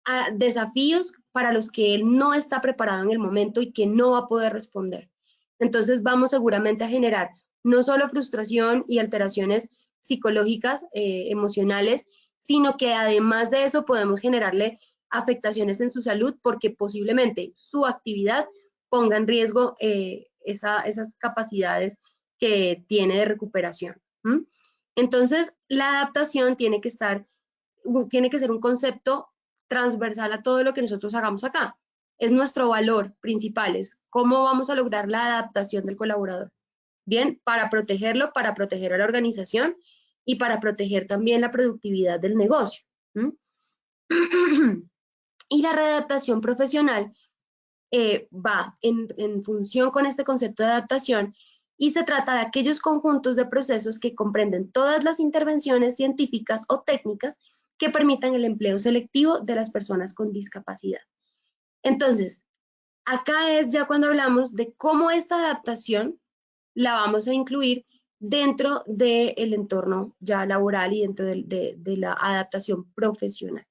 a desafíos para los que él no está preparado en el momento y que no va a poder responder. Entonces vamos seguramente a generar no solo frustración y alteraciones psicológicas, emocionales, sino que además de eso podemos generarle afectaciones en su salud porque posiblemente su actividad ponga en riesgo esas capacidades que tiene de recuperación. Entonces, la adaptación tiene que ser un concepto transversal a todo lo que nosotros hagamos acá. Es nuestro valor principal, es cómo vamos a lograr la adaptación del colaborador. Bien, para protegerlo, para proteger a la organización y para proteger también la productividad del negocio. Y la readaptación profesional va en función con este concepto de adaptación y se trata de aquellos conjuntos de procesos que comprenden todas las intervenciones científicas o técnicas que permitan el empleo selectivo de las personas con discapacidad. Entonces, acá es ya cuando hablamos de cómo esta adaptación la vamos a incluir dentro del entorno ya laboral y dentro de la adaptación profesional.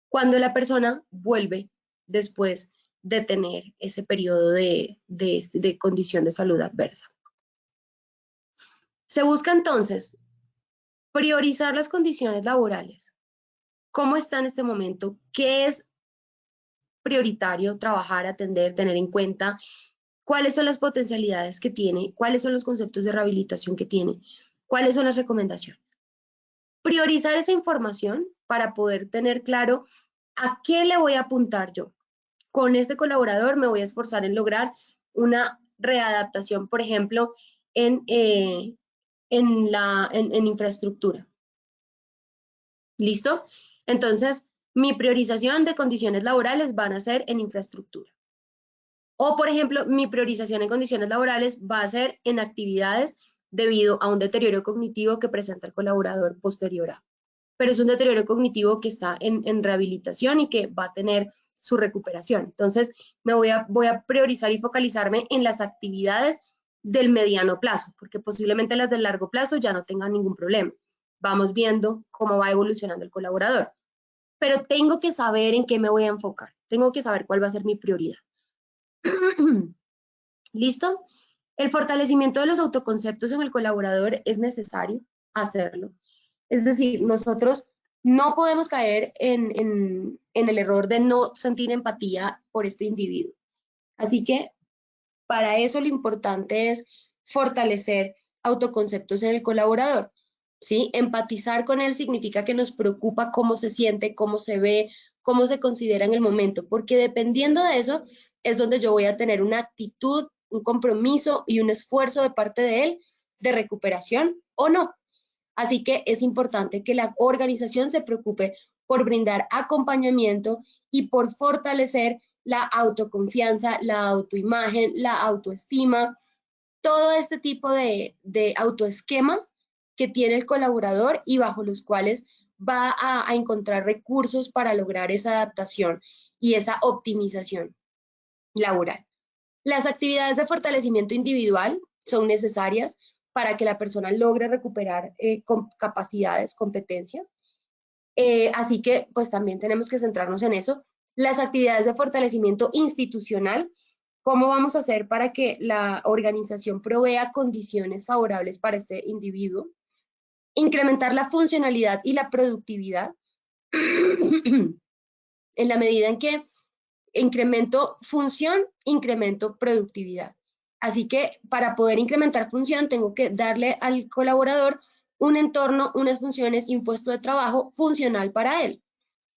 Cuando la persona vuelve después de tener ese periodo de condición de salud adversa. Se busca entonces priorizar las condiciones laborales cómo está en este momento, qué es prioritario trabajar, atender, tener en cuenta, cuáles son las potencialidades que tiene, cuáles son los conceptos de rehabilitación que tiene, cuáles son las recomendaciones. Priorizar esa información para poder tener claro a qué le voy a apuntar yo. Con este colaborador me voy a esforzar en lograr una readaptación, por ejemplo, en infraestructura. ¿Listo? Entonces, mi priorización de condiciones laborales van a ser en infraestructura. O, por ejemplo, mi priorización en condiciones laborales va a ser en actividades debido a un deterioro cognitivo que presenta el colaborador posterior a. Pero es un deterioro cognitivo que está en rehabilitación y que va a tener su recuperación. Entonces, voy a priorizar y focalizarme en las actividades del mediano plazo, porque posiblemente las del largo plazo ya no tengan ningún problema. Vamos viendo cómo va evolucionando el colaborador. Pero tengo que saber en qué me voy a enfocar. Tengo que saber cuál va a ser mi prioridad. ¿Listo? El fortalecimiento de los autoconceptos en el colaborador es necesario hacerlo. Es decir, nosotros no podemos caer en el error de no sentir empatía por este individuo. Así que para eso lo importante es fortalecer autoconceptos en el colaborador. ¿Sí? Empatizar con él significa que nos preocupa cómo se siente, cómo se ve, cómo se considera en el momento, porque dependiendo de eso es donde yo voy a tener una actitud, un compromiso y un esfuerzo de parte de él de recuperación o no. Así que es importante que la organización se preocupe por brindar acompañamiento y por fortalecer la autoconfianza, la autoimagen, la autoestima, todo este tipo de autoesquemas que tiene el colaborador y bajo los cuales va a encontrar recursos para lograr esa adaptación y esa optimización laboral. Las actividades de fortalecimiento individual son necesarias para que la persona logre recuperar capacidades, competencias. Así que pues también tenemos que centrarnos en eso. Las actividades de fortalecimiento institucional, ¿cómo vamos a hacer para que la organización provea condiciones favorables para este individuo? Incrementar la funcionalidad y la productividad en la medida en que incremento función, incremento productividad. Así que para poder incrementar función tengo que darle al colaborador un entorno, unas funciones y un puesto de trabajo funcional para él.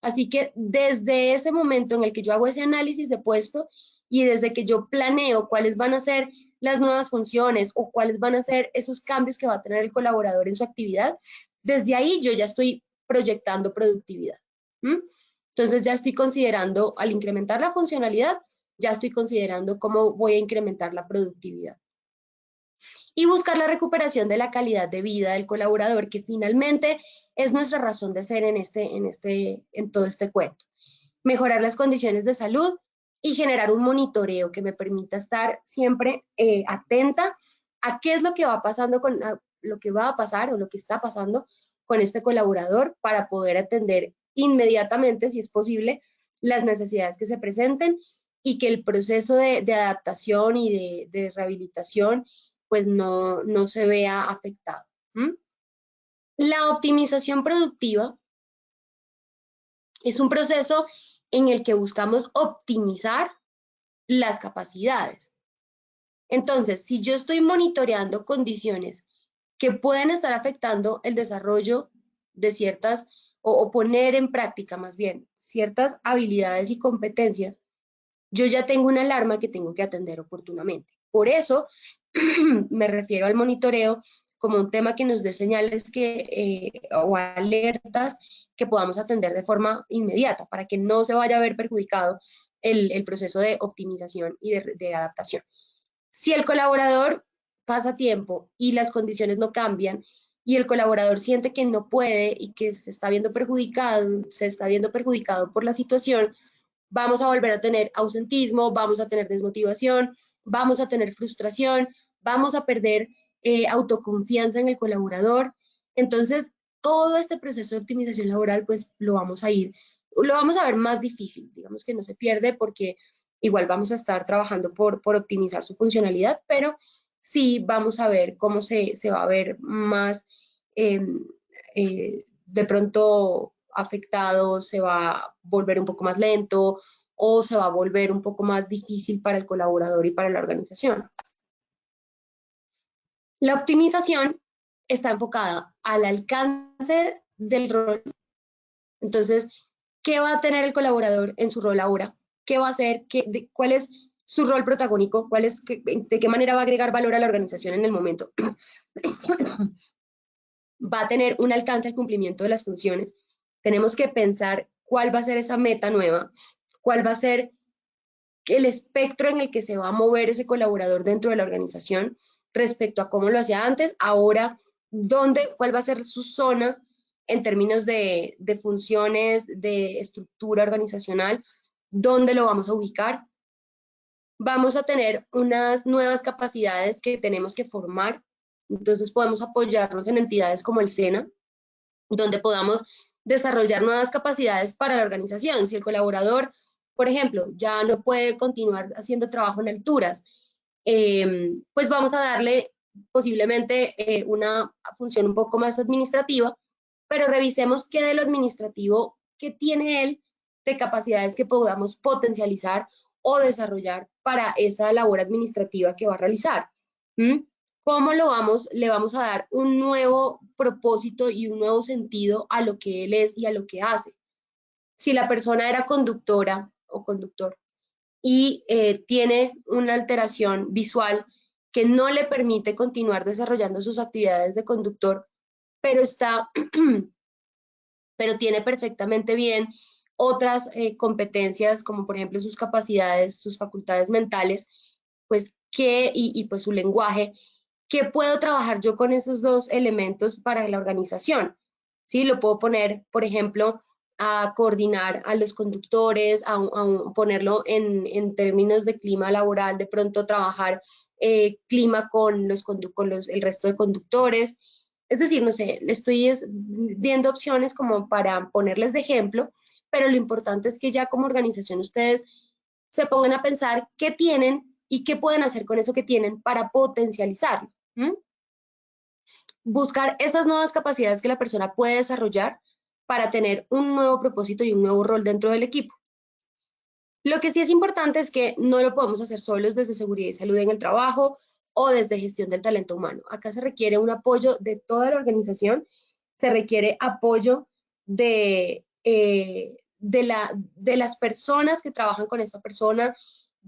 Así que desde ese momento en el que yo hago ese análisis de puesto y desde que yo planeo cuáles van a ser las nuevas funciones o cuáles van a ser esos cambios que va a tener el colaborador en su actividad, desde ahí yo ya estoy proyectando productividad. Entonces ya estoy considerando, al incrementar la funcionalidad, ya estoy considerando cómo voy a incrementar la productividad. Y buscar la recuperación de la calidad de vida del colaborador, que finalmente es nuestra razón de ser en todo este cuento. Mejorar las condiciones de salud y generar un monitoreo que me permita estar siempre atenta a qué es lo que va pasando lo que va a pasar o lo que está pasando con este colaborador para poder atender inmediatamente, si es posible, las necesidades que se presenten y que el proceso de adaptación y de rehabilitación pues no se vea afectado. La optimización productiva es un proceso en el que buscamos optimizar las capacidades. Entonces, si yo estoy monitoreando condiciones que pueden estar afectando el desarrollo de ciertas, o poner en práctica más bien, ciertas habilidades y competencias, yo ya tengo una alarma que tengo que atender oportunamente. Por eso me refiero al monitoreo como un tema que nos dé señales o alertas que podamos atender de forma inmediata para que no se vaya a ver perjudicado el proceso de optimización y de adaptación. Si el colaborador pasa tiempo y las condiciones no cambian y el colaborador siente que no puede y que se está viendo perjudicado por la situación, vamos a volver a tener ausentismo, vamos a tener desmotivación, vamos a tener frustración, vamos a perder autoconfianza en el colaborador. Entonces, todo este proceso de optimización laboral, pues lo vamos a ver más difícil. Digamos que no se pierde porque igual vamos a estar trabajando por optimizar su funcionalidad, pero sí vamos a ver cómo se va a ver más de pronto afectado, se va a volver un poco más lento o se va a volver un poco más difícil para el colaborador y para la organización. La optimización está enfocada al alcance del rol. Entonces, ¿qué va a tener el colaborador en su rol ahora? ¿Qué va a hacer? ¿Cuál es su rol protagónico? ¿De qué manera va a agregar valor a la organización en el momento? Va a tener un alcance al cumplimiento de las funciones. Tenemos que pensar cuál va a ser esa meta nueva, cuál va a ser el espectro en el que se va a mover ese colaborador dentro de la organización respecto a cómo lo hacía antes, ahora, cuál va a ser su zona en términos de funciones, de estructura organizacional, dónde lo vamos a ubicar. Vamos a tener unas nuevas capacidades que tenemos que formar, entonces podemos apoyarnos en entidades como el SENA, donde podamos desarrollar nuevas capacidades para la organización. Si el colaborador, por ejemplo, ya no puede continuar haciendo trabajo en alturas, pues vamos a darle posiblemente una función un poco más administrativa, pero revisemos qué de lo administrativo que tiene él de capacidades que podamos potencializar o desarrollar para esa labor administrativa que va a realizar. ¿Cómo le vamos a dar un nuevo propósito y un nuevo sentido a lo que él es y a lo que hace? Si la persona era conductora o conductor y tiene una alteración visual que no le permite continuar desarrollando sus actividades de conductor, pero pero tiene perfectamente bien otras competencias, como por ejemplo sus capacidades, sus facultades mentales, pues pues su lenguaje. ¿Qué puedo trabajar yo con esos dos elementos para la organización? ¿Sí? Lo puedo poner, por ejemplo, a coordinar a los conductores, a ponerlo en términos de clima laboral, de pronto trabajar clima con el resto de conductores. Es decir, no sé, estoy viendo opciones como para ponerles de ejemplo, pero lo importante es que ya como organización ustedes se pongan a pensar qué tienen y qué pueden hacer con eso que tienen para potencializarlo. Buscar estas nuevas capacidades que la persona puede desarrollar para tener un nuevo propósito y un nuevo rol dentro del equipo. Lo que sí es importante es que no lo podemos hacer solos desde seguridad y salud en el trabajo o desde gestión del talento humano. Acá se requiere un apoyo de toda la organización, se requiere apoyo de las personas que trabajan con esta persona,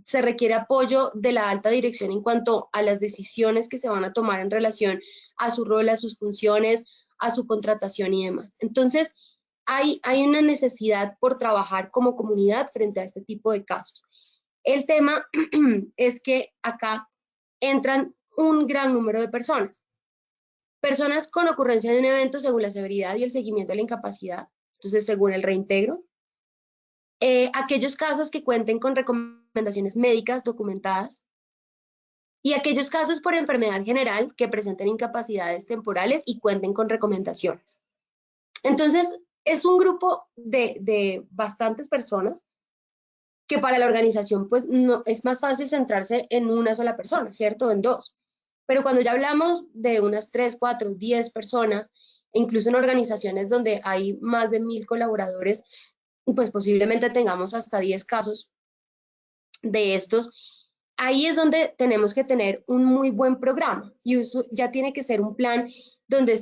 se requiere apoyo de la alta dirección en cuanto a las decisiones que se van a tomar en relación a su rol, a sus funciones, a su contratación y demás. Entonces, hay una necesidad por trabajar como comunidad frente a este tipo de casos. El tema es que acá entran un gran número de personas. Personas con ocurrencia de un evento según la severidad y el seguimiento de la incapacidad, entonces según el reintegro. Aquellos casos que cuenten con recomendaciones médicas documentadas y aquellos casos por enfermedad general que presenten incapacidades temporales y cuenten con recomendaciones. Entonces, es un grupo de bastantes personas que para la organización pues no es más fácil centrarse en una sola persona, ¿cierto? En dos. Pero cuando ya hablamos de unas 3, 4, 10 personas, incluso en organizaciones donde hay más de 1000 colaboradores, pues posiblemente tengamos hasta 10 casos de estos. Ahí es donde tenemos que tener un muy buen programa y eso ya tiene que ser un plan donde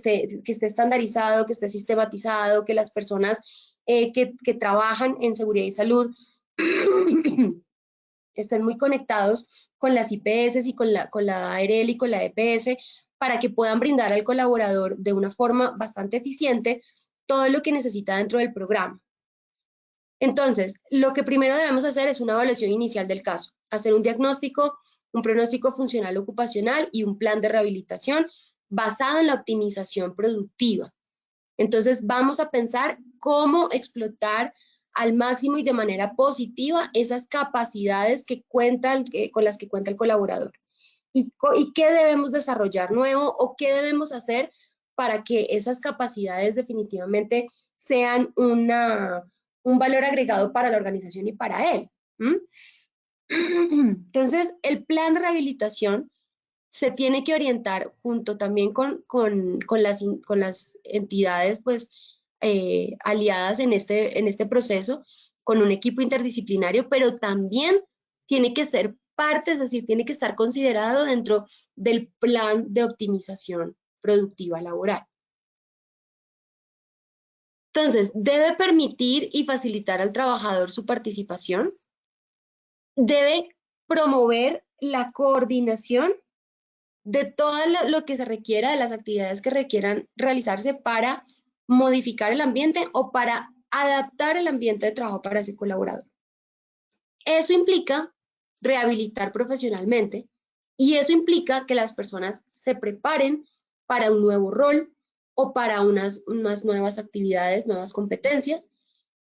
que esté estandarizado, que esté sistematizado, que las personas que trabajan en seguridad y salud estén muy conectados con las IPS y con la ARL y con la EPS para que puedan brindar al colaborador de una forma bastante eficiente todo lo que necesita dentro del programa. Entonces, lo que primero debemos hacer es una evaluación inicial del caso, hacer un diagnóstico, un pronóstico funcional ocupacional y un plan de rehabilitación basado en la optimización productiva. Entonces, vamos a pensar cómo explotar al máximo y de manera positiva esas capacidades con las que cuenta el colaborador. ¿Y qué debemos desarrollar nuevo o qué debemos hacer para que esas capacidades definitivamente sean un valor agregado para la organización y para él? Entonces, el plan de rehabilitación se tiene que orientar junto también con las entidades pues, aliadas en este proceso con un equipo interdisciplinario, pero también tiene que ser parte, es decir, tiene que estar considerado dentro del plan de optimización productiva laboral. Entonces, debe permitir y facilitar al trabajador su participación, debe promover la coordinación de todo lo que se requiera, de las actividades que requieran realizarse para modificar el ambiente o para adaptar el ambiente de trabajo para ese colaborador. Eso implica rehabilitar profesionalmente y eso implica que las personas se preparen para un nuevo rol o para unas nuevas actividades, nuevas competencias.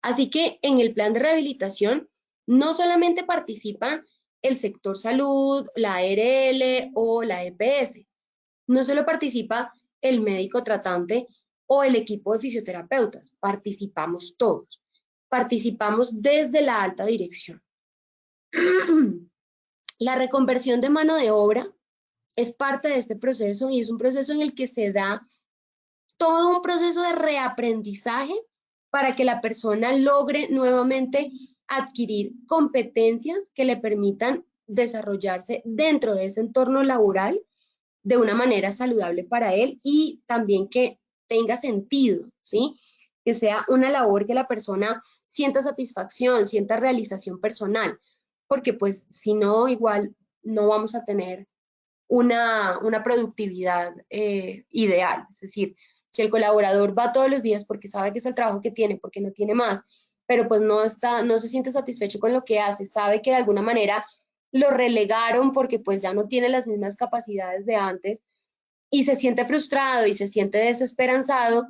Así que en el plan de rehabilitación no solamente participan el sector salud, la ARL o la EPS, no solo participa el médico tratante o el equipo de fisioterapeutas, participamos todos, participamos desde la alta dirección. La reconversión de mano de obra es parte de este proceso y es un proceso en el que se da todo un proceso de reaprendizaje para que la persona logre nuevamente adquirir competencias que le permitan desarrollarse dentro de ese entorno laboral de una manera saludable para él y también que tenga sentido, ¿sí? Que sea una labor que la persona sienta satisfacción, sienta realización personal, porque pues si no, igual no vamos a tener una productividad ideal. Es decir, si el colaborador va todos los días porque sabe que es el trabajo que tiene, porque no tiene más, pero pues no se siente satisfecho con lo que hace, sabe que de alguna manera lo relegaron porque pues ya no tiene las mismas capacidades de antes y se siente frustrado y se siente desesperanzado,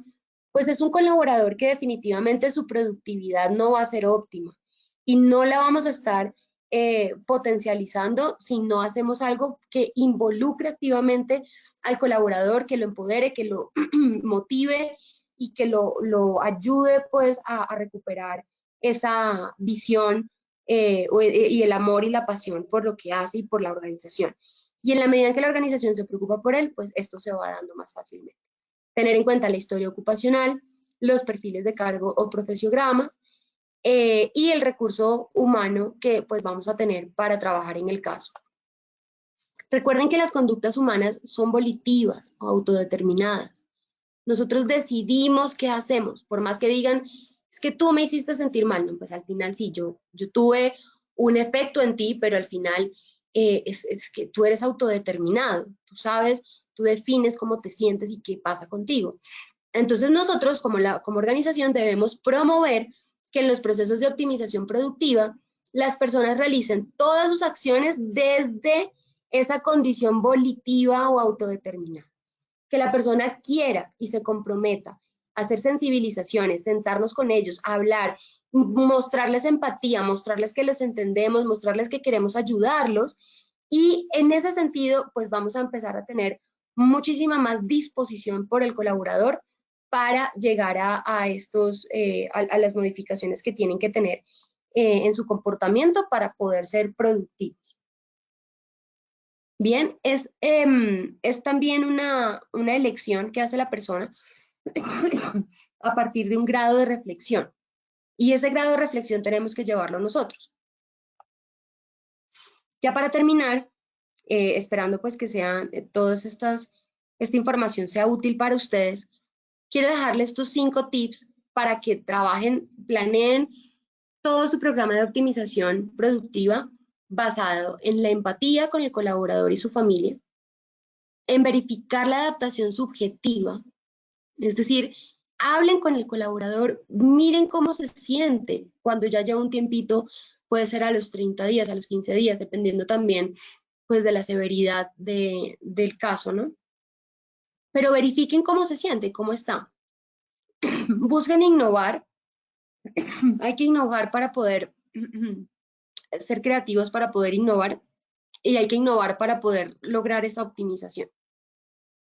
pues es un colaborador que definitivamente su productividad no va a ser óptima y no la vamos a estar potencializando si no hacemos algo que involucre activamente al colaborador, que lo empodere, que lo motive y que lo ayude pues a recuperar esa visión y el amor y la pasión por lo que hace y por la organización. Y en la medida en que la organización se preocupa por él, pues esto se va dando más fácilmente. Tener en cuenta la historia ocupacional, los perfiles de cargo o profesiogramas, y el recurso humano que pues vamos a tener para trabajar en el caso. Recuerden que las conductas humanas son volitivas o autodeterminadas. Nosotros decidimos qué hacemos, por más que digan, es que tú me hiciste sentir mal, no, pues al final sí, yo tuve un efecto en ti, pero al final es que tú eres autodeterminado, tú sabes, tú defines cómo te sientes y qué pasa contigo. Entonces nosotros como organización debemos promover que en los procesos de optimización productiva las personas realicen todas sus acciones desde esa condición volitiva o autodeterminada. Que la persona quiera y se comprometa a hacer sensibilizaciones, sentarnos con ellos, hablar, mostrarles empatía, mostrarles que los entendemos, mostrarles que queremos ayudarlos y en ese sentido pues vamos a empezar a tener muchísima más disposición por el colaborador para llegar a las modificaciones que tienen que tener en su comportamiento para poder ser productivos. Bien, es también una elección que hace la persona a partir de un grado de reflexión. Y ese grado de reflexión tenemos que llevarlo nosotros. Ya para terminar, esperando pues que sean esta información sea útil para ustedes, quiero dejarles estos 5 tips para que trabajen, planeen todo su programa de optimización productiva basado en la empatía con el colaborador y su familia, en verificar la adaptación subjetiva, es decir, hablen con el colaborador, miren cómo se siente cuando ya lleva un tiempito, puede ser a los 30 días, a los 15 días, dependiendo también pues de la severidad del caso, ¿no? Pero verifiquen cómo se siente, cómo está. Busquen innovar. Hay que innovar para poder ser creativos, para poder innovar, y hay que innovar para poder lograr esa optimización.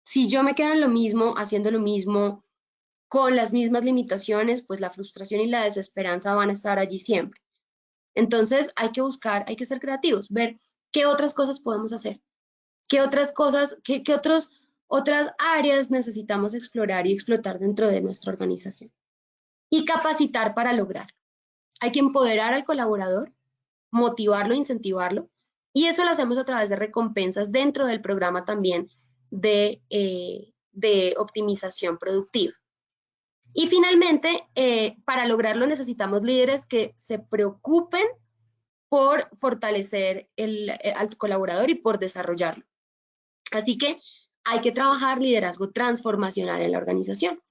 Si yo me quedo en lo mismo, haciendo lo mismo, con las mismas limitaciones, pues la frustración y la desesperanza van a estar allí siempre. Entonces hay que buscar, hay que ser creativos, ver qué otras cosas podemos hacer, qué otras cosas, otras áreas necesitamos explorar y explotar dentro de nuestra organización. y capacitar para lograrlo. Hay que empoderar al colaborador, motivarlo, incentivarlo, y eso lo hacemos a través de recompensas dentro del programa también de optimización productiva. Y finalmente, para lograrlo necesitamos líderes que se preocupen por fortalecer al colaborador y por desarrollarlo. Así que hay que trabajar liderazgo transformacional en la organización.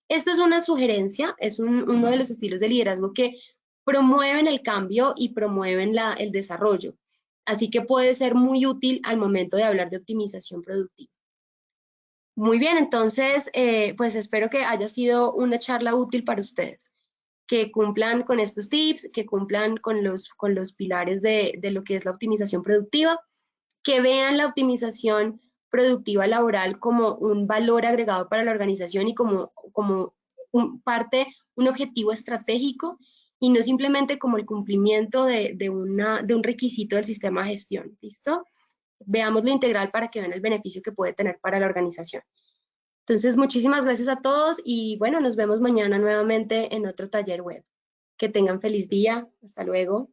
Esto es una sugerencia, es uno de los estilos de liderazgo que promueven el cambio y promueven el desarrollo. Así que puede ser muy útil al momento de hablar de optimización productiva. Muy bien, entonces, pues espero que haya sido una charla útil para ustedes, que cumplan con estos tips, que cumplan con los pilares de lo que es la optimización productiva, que vean la optimización productiva laboral como un valor agregado para la organización y como un objetivo estratégico y no simplemente como el cumplimiento de un requisito del sistema de gestión, ¿listo? Veamos lo integral para que vean el beneficio que puede tener para la organización. Entonces, muchísimas gracias a todos y bueno, nos vemos mañana nuevamente en otro taller web. Que tengan feliz día. Hasta luego.